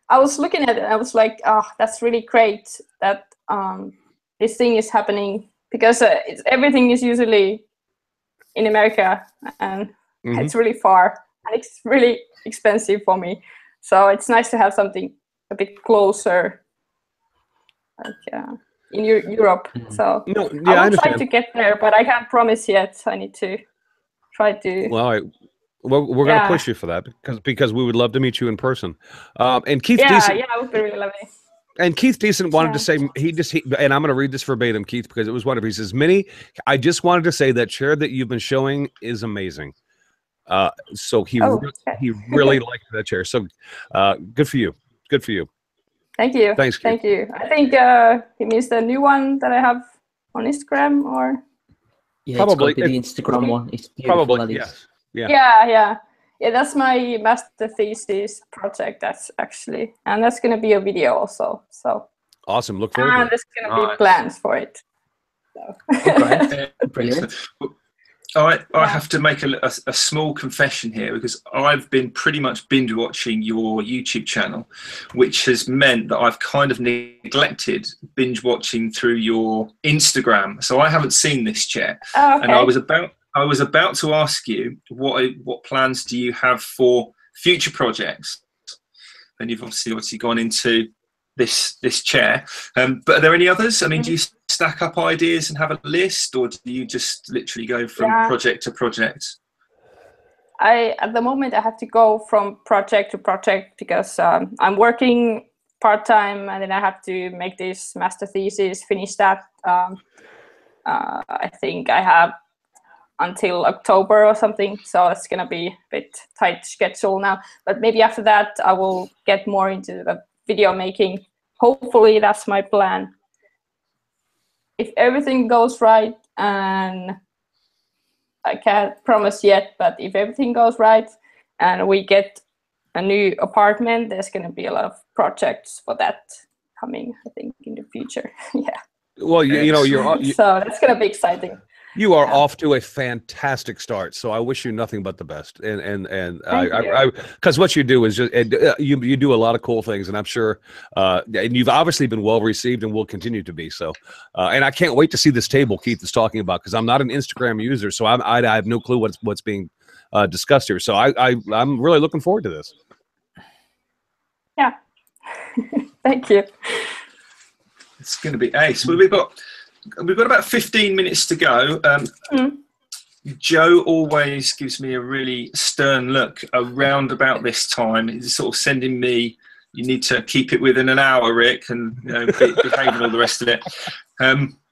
I was looking at it. I was like, oh, that's really great that this thing is happening, because everything is usually in America, and it's really far, and it's really expensive for me. So it's nice to have something a bit closer, like in Europe. So I will try to get there, but I can't promise yet. I need to try to. Well, we're going to push you for that, because we would love to meet you in person. And Keith Decent, that would be really lovely. And Keith Decent wanted to say, and I'm going to read this verbatim, Keith, because it was one of his. He says, Minnie, I just wanted to say that chair that you've been showing is amazing. So he really liked that chair. So good for you. Good for you. Thank you. Thanks, Keith. Thank you. I think he means the new one that I have on Instagram, or probably it's the Instagram one. It's beautiful. Probably, yes. Yeah. That's my master thesis project. That's actually, and that's going to be a video also. So awesome. Look forward to it. And there's going to be plans for it. So. Okay. Brilliant. I have to make a small confession here, because I've been pretty much binge watching your YouTube channel, which has meant that I've kind of neglected binge watching through your Instagram. So I haven't seen this chair. Oh, okay. And I was about to ask you what plans do you have for future projects? And you've obviously gone into this chair, but are there any others? I mean, do you stack up ideas and have a list, or do you just literally go from project to project? At the moment I have to go from project to project, because I'm working part-time, and then I have to make this master thesis, finish that. I think I have until October or something. So it's gonna be a bit tight schedule now. But maybe after that, I will get more into the video making. Hopefully, that's my plan. If everything goes right, and I can't promise yet, but if everything goes right and we get a new apartment, there's going to be a lot of projects for that coming, I think, in the future. Yeah. Well, you know, so that's going to be exciting. You are off to a fantastic start, so I wish you nothing but the best. And because what you do is just you do a lot of cool things, and I'm sure, and you've obviously been well received and will continue to be. So, and I can't wait to see this table Keith is talking about, because I'm not an Instagram user, so I have no clue what's being discussed here. So I'm really looking forward to this. Yeah, thank you. It's going to be ace. Well, we've got about 15 minutes to go. Joe always gives me a really stern look around about this time. He's sort of sending me, you need to keep it within an hour, Rick, and behave and all the rest of it.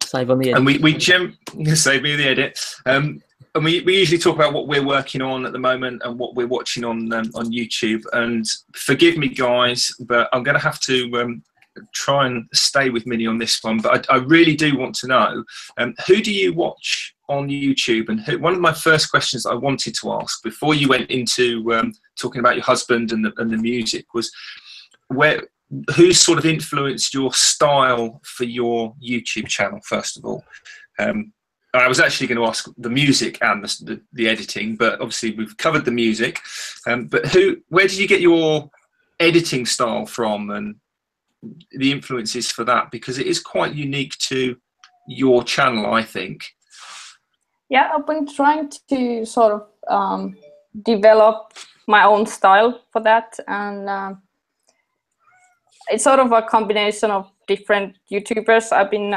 Save on the edit. And save me the edit. And we usually talk about what we're working on at the moment and what we're watching on YouTube. And forgive me, guys, but I'm going to have to try and stay with Minni on this one, but I really do want to know, who do you watch on YouTube? And one of my first questions I wanted to ask before you went into talking about your husband and the music was, who sort of influenced your style for your YouTube channel, first of all? I was actually going to ask the music and the editing, but obviously we've covered the music. But where did you get your editing style from, and the influences for that, because it is quite unique to your channel, I think? Yeah, I've been trying to sort of develop my own style for that, and it's sort of a combination of different YouTubers. I've been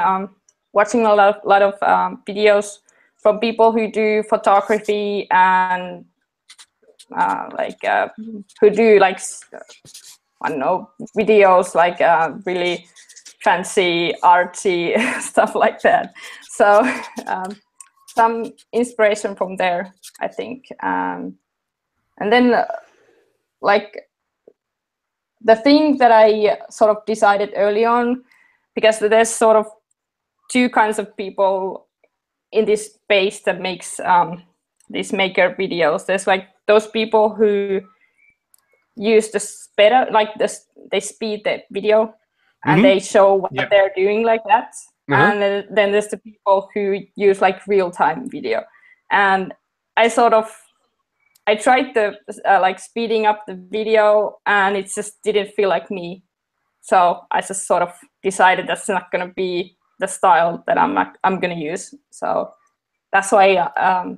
watching a lot of videos from people who do photography and who do like, I don't know, videos like really fancy, artsy stuff like that. So some inspiration from there, I think. And then like the thing that I sort of decided early on, because there's sort of two kinds of people in this space that makes these maker videos. There's like those people who use the better, like this, they speed the video and they show what they're doing like that. And then there's the people who use like real-time video. And I tried the like speeding up the video, and it just didn't feel like me. So I just sort of decided that's not going to be the style that I'm going to use. So that's why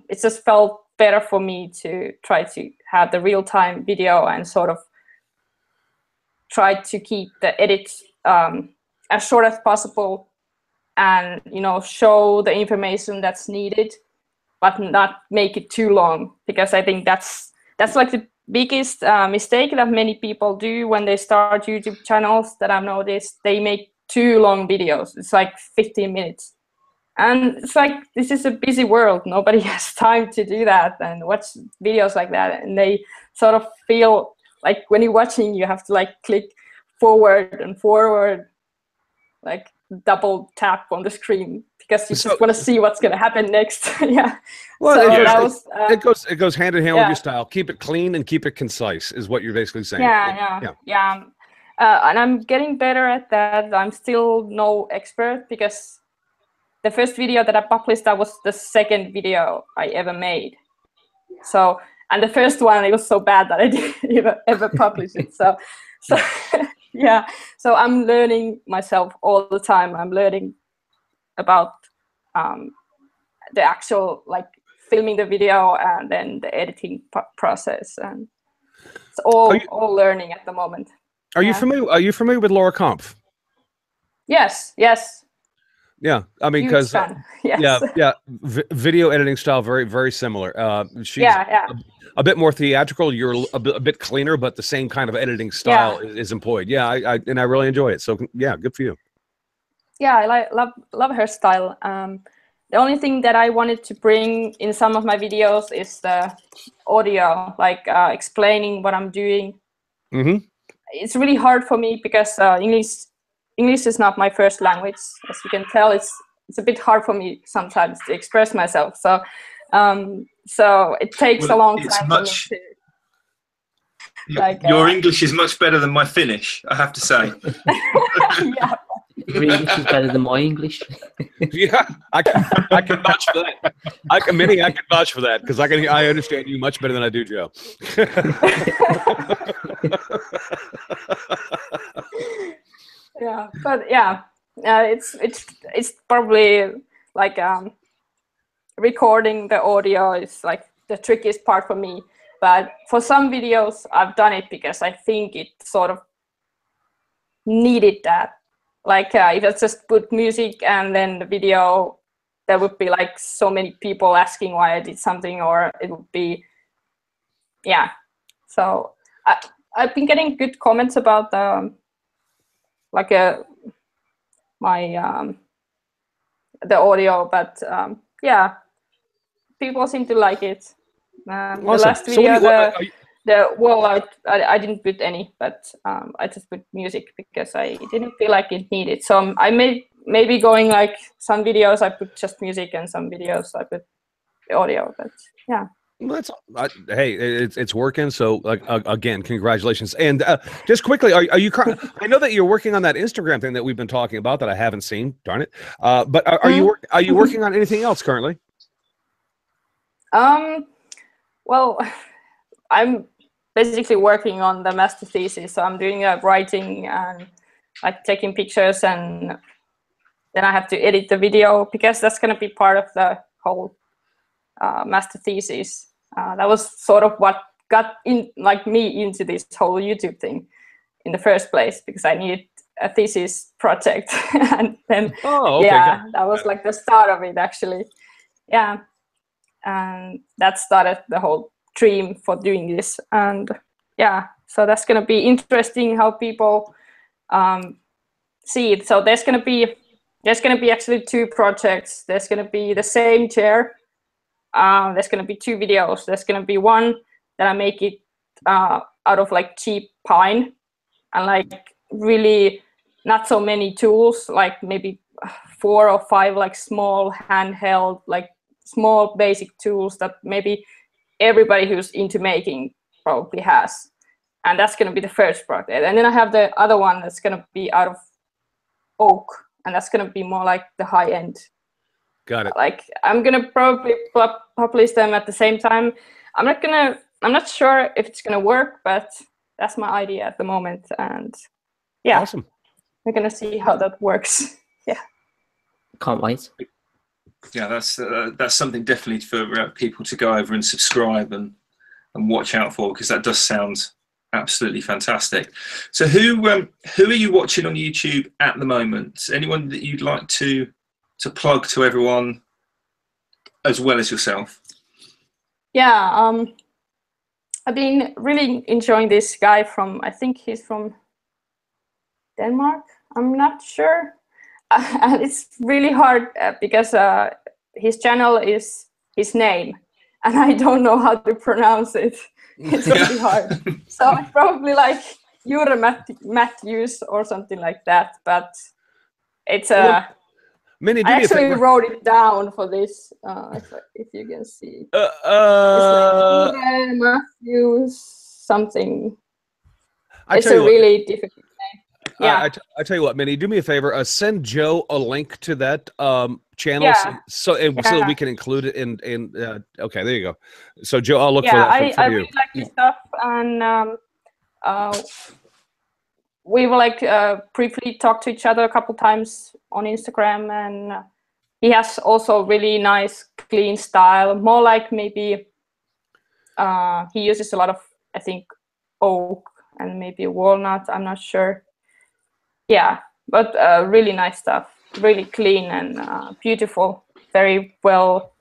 it just felt better for me to try to have the real-time video and sort of try to keep the edits as short as possible, and show the information that's needed, but not make it too long, because I think that's like the biggest mistake that many people do when they start YouTube channels that I've noticed. They make too long videos. It's like 15 minutes. And it's like, this is a busy world. Nobody has time to do that and watch videos like that. And they sort of feel like when you're watching, you have to like click forward and forward, like double tap on the screen, because you just want to see what's going to happen next. Yeah. Well, so it goes hand in hand with your style. Keep it clean and keep it concise is what you're basically saying. Yeah. And I'm getting better at that. I'm still no expert, because the first video that I published, that was the second video I ever made. So, and the first one, it was so bad that I didn't ever publish it. So yeah. So I'm learning myself all the time. I'm learning about the actual like filming the video and then the editing process, and it's all learning at the moment. Are you familiar with Laura Kampf? Yes. Yeah, I mean, because yes. Video editing style very, very similar. She's a bit more theatrical. You're a bit cleaner, but the same kind of editing style is employed. Yeah, I really enjoy it. So yeah, good for you. Yeah, I love her style. the only thing that I wanted to bring in some of my videos is the audio, like explaining what I'm doing. Mm-hmm. It's really hard for me because English is not my first language. As you can tell, it's a bit hard for me sometimes to express myself. So so it takes a long time for me to. Like, your English is much better than my Finnish, I have to say. Yeah. Your English is better than my English. Yeah, I can vouch for that. Minnie, I can vouch for that because I understand you much better than I do, Joe. Yeah, but yeah, it's probably like recording the audio is like the trickiest part for me. But for some videos, I've done it because I think it sort of needed that. Like if I just put music and then the video, there would be like so many people asking why I did something, or it would be, yeah. So I've been getting good comments about like my the audio, but yeah, people seem to like it. Awesome. The last video, I didn't put any, but I just put music because I didn't feel like it needed. So I maybe going like some videos I put just music and some videos I put the audio, but yeah. Well, hey, it's working. So again, congratulations. And just quickly, are you? I know that you're working on that Instagram thing that we've been talking about that I haven't seen. Darn it! But are you working on anything else currently? Well, I'm basically working on the master thesis, so I'm doing writing and like taking pictures, and then I have to edit the video because that's going to be part of the whole master thesis. That was sort of what got me into this whole YouTube thing in the first place, because I needed a thesis project. And then that was like the start of it, actually. Yeah, and that started the whole dream for doing this. And yeah, so that's going to be interesting how people see it. So there's going to be actually two projects. There's going to be the same chair. There's going to be two videos. There's going to be one that I make it out of like cheap pine and like really not so many tools, like maybe 4 or 5 like small handheld, like small basic tools that maybe everybody who's into making probably has. And that's going to be the first project. And then I have the other one that's going to be out of oak, and that's going to be more like the high end. Got it. Like I'm going to probably publish them at the same time. I'm not sure if it's going to work, but that's my idea at the moment. And yeah, awesome. We're going to see how that works. Yeah. Can't wait. Yeah, that's something definitely for people to go over and subscribe and watch out for, because that does sound absolutely fantastic. So who are you watching on YouTube at the moment? Anyone that you'd like to plug to everyone as well as yourself? Yeah, I've been really enjoying this guy from, I think he's from Denmark. I'm not sure. And it's really hard because his channel is his name, and I don't know how to pronounce it. It's really hard. So it's probably like Jure Matthews or something like that. But it's Minnie, I actually wrote it down for this. If you can see, it's like Jure Matthews something. It's a really difficult name. Yeah. I tell you what, Minnie, do me a favor. Send Joe a link to that channel, so that we can include it in. Okay, there you go. So Joe, I'll look for that. I really like his stuff, and we will like briefly talk to each other a couple times on Instagram, and he has also really nice, clean style. More like maybe he uses a lot of, I think, oak and maybe walnut. I'm not sure. Yeah, but really nice stuff, really clean and beautiful, very well,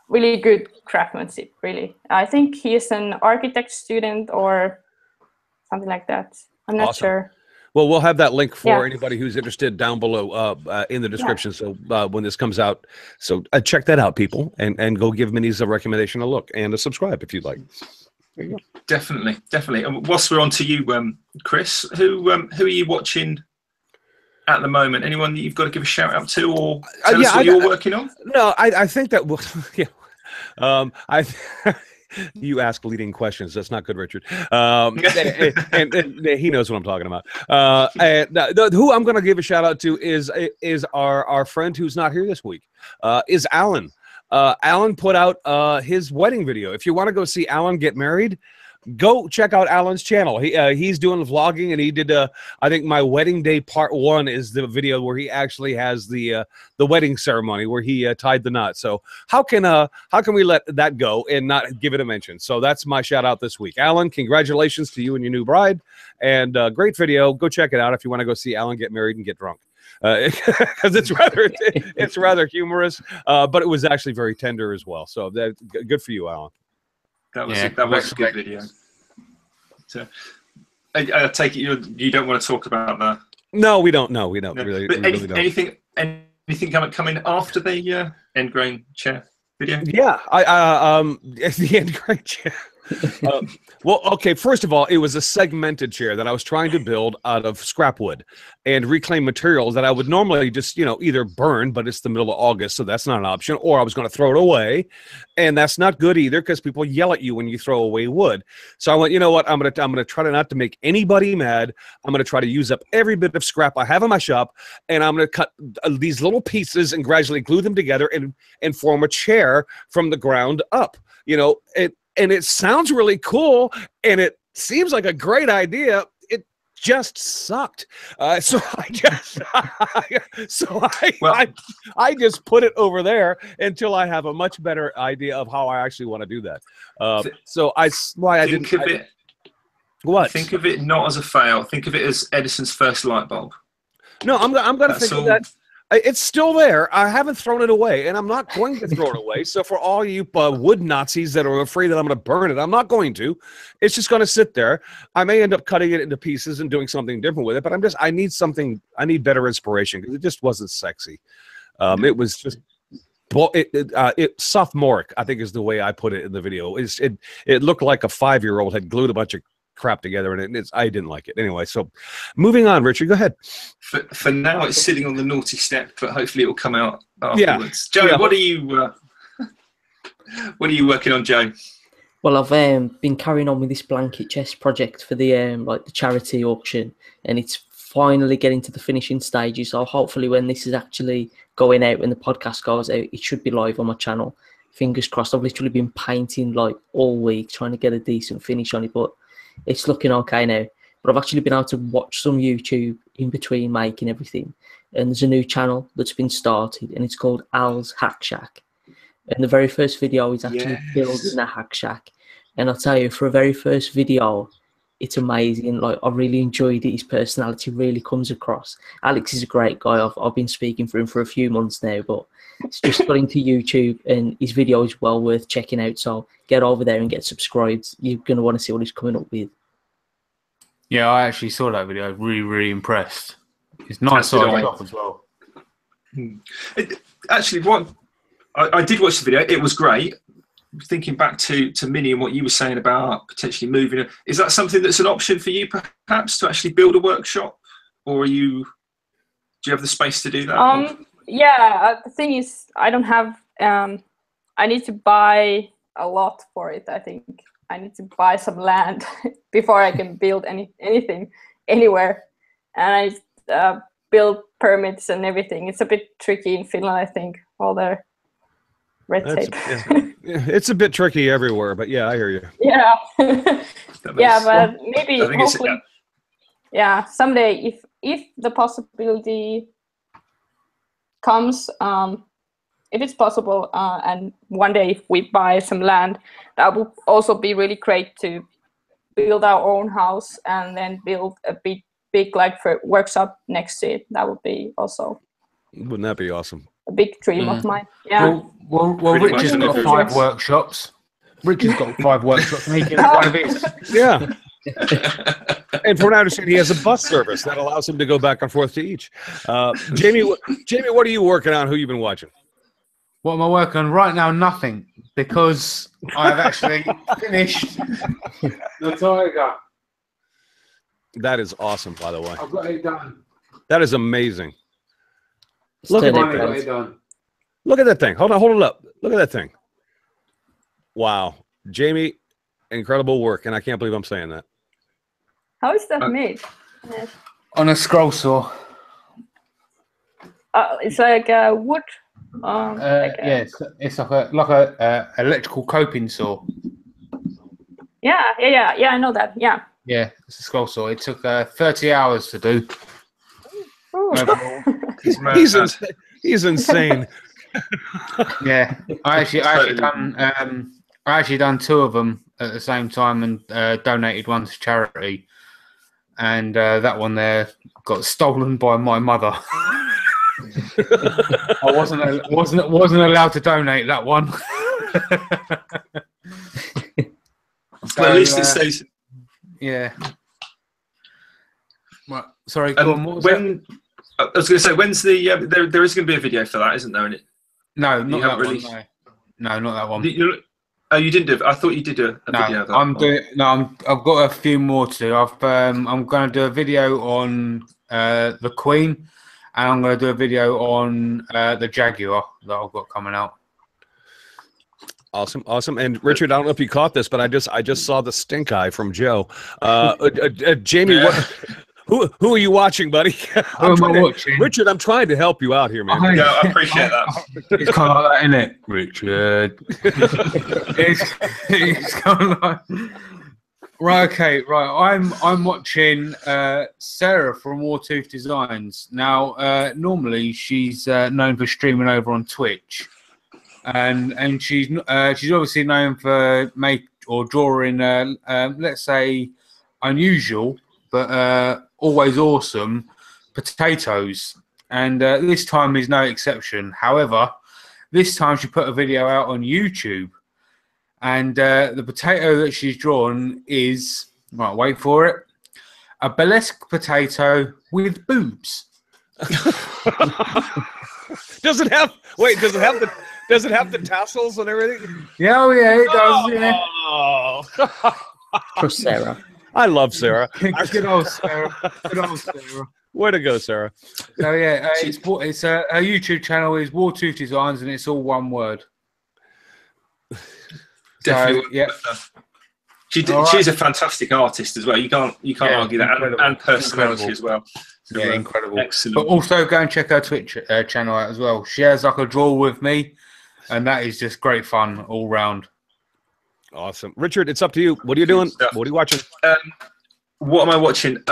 really good craftsmanship, really. I think he is an architect student or something like that. I'm not sure. Well, we'll have that link for anybody who's interested down below in the description. So when this comes out, so check that out, people, and go give Minnie's a recommendation a look and a subscribe if you'd like. There you go. Definitely. And whilst we're on to you, Chris, who are you watching at the moment? Anyone that you've got to give a shout out to, or tell us what you're working on? No, I think that you ask leading questions. That's not good, Richard. And he knows what I'm talking about. Who I'm going to give a shout out to is our friend who's not here this week. Is Alan. Alan put out his wedding video. If you want to go see Alan get married, go check out Alan's channel. He's doing vlogging, and he did I think my wedding day part 1 is the video where he actually has the wedding ceremony where he tied the knot. So how can we let that go and not give it a mention? So that's my shout out this week. Alan, congratulations to you and your new bride, and great video. Go check it out if you want to go see Alan get married and get drunk. Because it's rather humorous, but it was actually very tender as well. So good for you, Alan. That was a good video. So, I take it you don't want to talk about that. No, we don't. No, we don't. Really, but really don't. Anything coming after the end grain chair video? Yeah, the end grain chair. Well, okay, first of all, it was a segmented chair that I was trying to build out of scrap wood and reclaimed materials that I would normally just, either burn, but it's the middle of August, so that's not an option, or I was going to throw it away, and that's not good either because people yell at you when you throw away wood. So I went, you know what, I'm gonna try to not to make anybody mad. I'm going to try to use up every bit of scrap I have in my shop, and I'm going to cut these little pieces and gradually glue them together and form a chair from the ground up. And it sounds really cool, and it seems like a great idea. It just sucked. So I just put it over there until I have a much better idea of how I actually want to do that. Think of it not as a fail. Think of it as Edison's first light bulb. No, I'm going to think of that. It's still there. I haven't thrown it away, and I'm not going to throw it away. So for all you wood Nazis that are afraid that I'm going to burn it, I'm not going to. It's just going to sit there. I may end up cutting it into pieces and doing something different with it, but I need something. I need better inspiration because it just wasn't sexy. It was just sophomoric, I think is the way I put it in the video. It looked like a 5-year-old had glued a bunch of crap together, and I didn't like it anyway. So moving on, Richard, go ahead. For now it's sitting on the naughty step, but hopefully it will come out afterwards. Joe, what are you working on, Joe? Well, I've been carrying on with this blanket chest project for the the charity auction, and it's finally getting to the finishing stages. So hopefully when this is actually going out and the podcast goes out, it should be live on my channel. Fingers crossed. I've literally been painting all week trying to get a decent finish on it, but it's looking okay now. But I've actually been able to watch some YouTube in between making everything. And there's a new channel that's been started, and it's called Al's Hack Shack. And the very first video is actually building a hack shack. And I'll tell you, for a very first video, it's amazing. I really enjoyed it. His personality really comes across. Alex is a great guy. I've been speaking for him for a few months now, but it's just got into YouTube, and his video is well worth checking out. So get over there and get subscribed. You're going to want to see what he's coming up with. Yeah, I actually saw that video. Really, really impressed. It's nice side off as well. Actually, I did watch the video. It was great. Thinking back to Minnie and what you were saying about potentially moving, is that something that's an option for you, perhaps, to actually build a workshop, or do you have the space to do that? Yeah, the thing is, I don't have. I need to buy a lot for it. I think I need to buy some land before I can build anything anywhere, and I build permits and everything. It's a bit tricky in Finland, I think. All the red tape. It's a bit tricky everywhere, but yeah, I hear you. Yeah, but maybe hopefully, someday if the possibility comes, if it's possible, and one day if we buy some land, that would also be really great to build our own house and then build a big for workshop next to it. That would be also. Wouldn't that be awesome? A big dream of mine. Yeah. Well, Rich has got 5 workshops. Rich has got 5 workshops making one of his. Yeah. And from what I understand, he has a bus service that allows him to go back and forth to each. Jamie, what are you working on? Who you been watching? What am I working on right now? Nothing, because I've actually finished the Tiger. That is awesome, by the way. I've got it done. That is amazing. Look at Finally got that. it done. Look at that thing. Hold it up. Look at that thing. Wow. Jamie, incredible work, and I can't believe I'm saying that. How is that made? Yes. On a scroll saw. It's like a wood. Like a- Yes, it's like a electrical coping saw. Yeah. I know that. Yeah. Yeah, it's a scroll saw. It took 30 hours to do. Ooh. Overall. He's insane. Yeah, I actually done 2 of them at the same time and donated one to charity, and that one there got stolen by my mother. I wasn't allowed to donate that one. Well, at least it stays. Yeah. Well, sorry. Go on, what was that? I was going to say, when's the there is going to be a video for that, isn't there? In it? No, not that one. released? No, not that one. You didn't do it. I thought you did a video of that. I've got a few more to do. I'm going to do a video on the Queen, and I'm going to do a video on the Jaguar that I've got coming out. Awesome. And Richard, I don't know if you caught this, but I just saw the stink eye from Joe. Jamie, who are you watching, buddy? Who am I watching? Richard, I'm trying to help you out here, man. Yeah, I appreciate that. It's kind of like that, isn't it, Richard? it's kind of like. Right. Okay. Right. I'm watching Sarah from Wartooth Designs. Now, normally she's known for streaming over on Twitch, and she's obviously known for drawing let's say unusual but always awesome potatoes, and this time is no exception. However, this time she put a video out on YouTube, and the potato that she's drawn is, right, wait for it, a burlesque potato with boobs. Does it have the tassels and everything? Yeah, it does. Yeah. Oh. Trust Sarah. I love Sarah. Good old Sarah. Way to go, Sarah. So yeah, it's her YouTube channel is Wartooth Designs, and it's all one word. Definitely. So, yeah. She's a fantastic artist as well. You can't argue that, and personality as well. So, yeah, incredible. Excellent. But also go and check her Twitch channel out as well. She has like a draw with me, and that is just great fun all round. Awesome. Richard, it's up to you. What are you doing? What are you watching? What am I watching?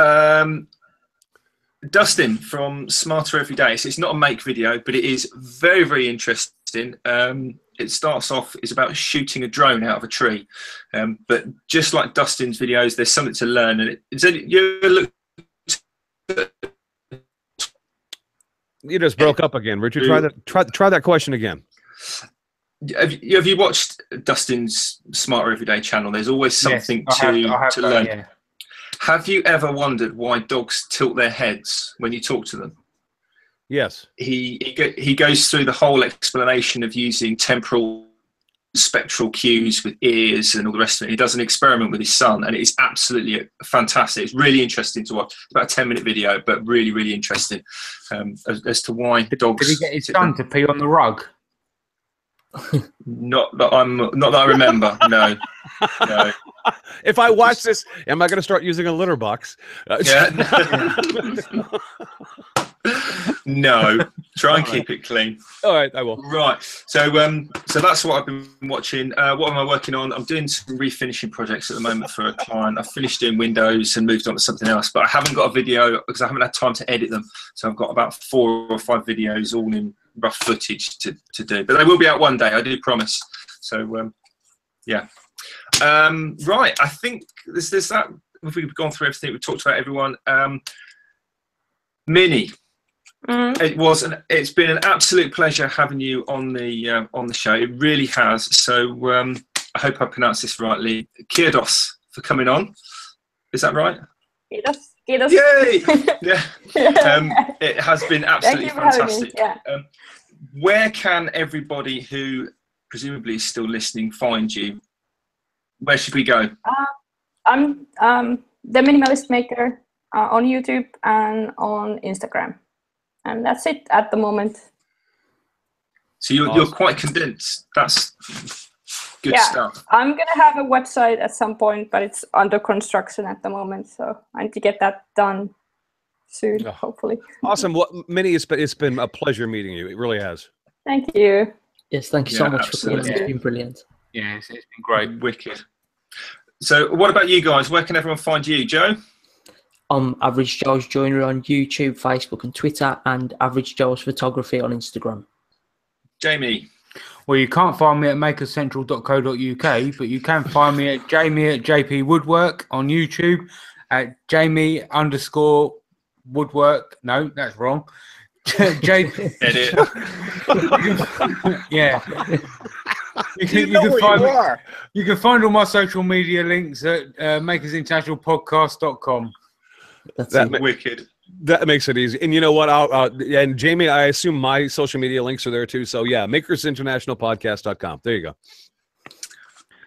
Dustin from Smarter Every Day. So it's not a make video, but it is very, very interesting. It starts off, it's about shooting a drone out of a tree. But just like Dustin's videos, there's something to learn. And You just broke up again, Richard. Try that question again. Have you watched Dustin's Smarter Everyday channel? There's always something to learn. Yeah. Have you ever wondered why dogs tilt their heads when you talk to them? Yes. He goes through the whole explanation of using temporal spectral cues with ears and all the rest of it. He does an experiment with his son, and it is absolutely fantastic. It's really interesting to watch. It's about a 10-minute video, but really, really interesting as to why dogs. Did he get his son to pee on the rug? Not that I remember. No. If I watch this, am I going to start using a litter box? No. Try and keep it clean. All right, I will. Right. So that's what I've been watching. What am I working on? I'm doing some refinishing projects at the moment for a client. I've finished doing windows and moved on to something else, but I haven't got a video because I haven't had time to edit them. So I've got about 4 or 5 videos all in rough footage to do, but they will be out one day, I do promise. So yeah. Right, I think there's that. If we've gone through everything, we've talked about everyone. Minnie, it's been an absolute pleasure having you on the show. It really has. So I hope I pronounced this rightly. Kyrdos for coming on. Is that right? Get us. Yay! Yeah. It has been absolutely fantastic. Yeah. Where can everybody who presumably is still listening find you? Where should we go? I'm the Minimalist Maker on YouTube and on Instagram, and that's it at the moment. So you're quite condensed. That's good stuff. I'm gonna have a website at some point, but it's under construction at the moment, so I need to get that done soon, hopefully. Awesome. Well, Minni, it's been a pleasure meeting you. It really has. Thank you. Yes, thank you so much absolutely. for coming. It's been brilliant. Yeah, it's been great. Wicked. So what about you guys? Where can everyone find you, Joe? Average Joe's Joinery on YouTube, Facebook and Twitter, and Average Joe's Photography on Instagram. Jamie? Well, you can't find me at makercentral.co.uk, but you can find me at Jamie at JP Woodwork on YouTube, at Jamie_Woodwork. No, that's wrong. JP. Edit. Yeah. You can find all my social media links at makersinternationalpodcast.com. That's Wicked. That makes it easy. And you know what? And Jamie, I assume my social media links are there too. So yeah, makersinternationalpodcast.com. There you go.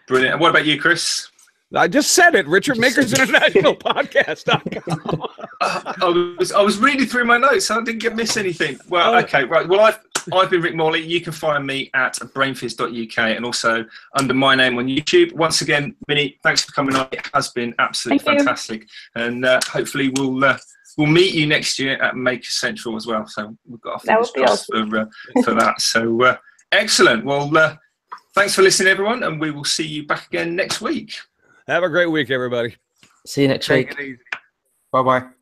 Brilliant. And what about you, Chris? I just said it, Richard. Makersinternationalpodcast.com. I was reading through my notes. So I didn't miss anything. Well, okay, right. Well, I've been Rick Morley. You can find me at brainfizz.uk and also under my name on YouTube. Once again, Minni, thanks for coming on. It has been absolutely fantastic. And hopefully we'll meet you next year at Maker Central as well. So we've got our fingers crossed for that. So excellent. Well, thanks for listening, everyone, and we will see you back again next week. Have a great week, everybody. See you next week. Take it easy. Bye-bye.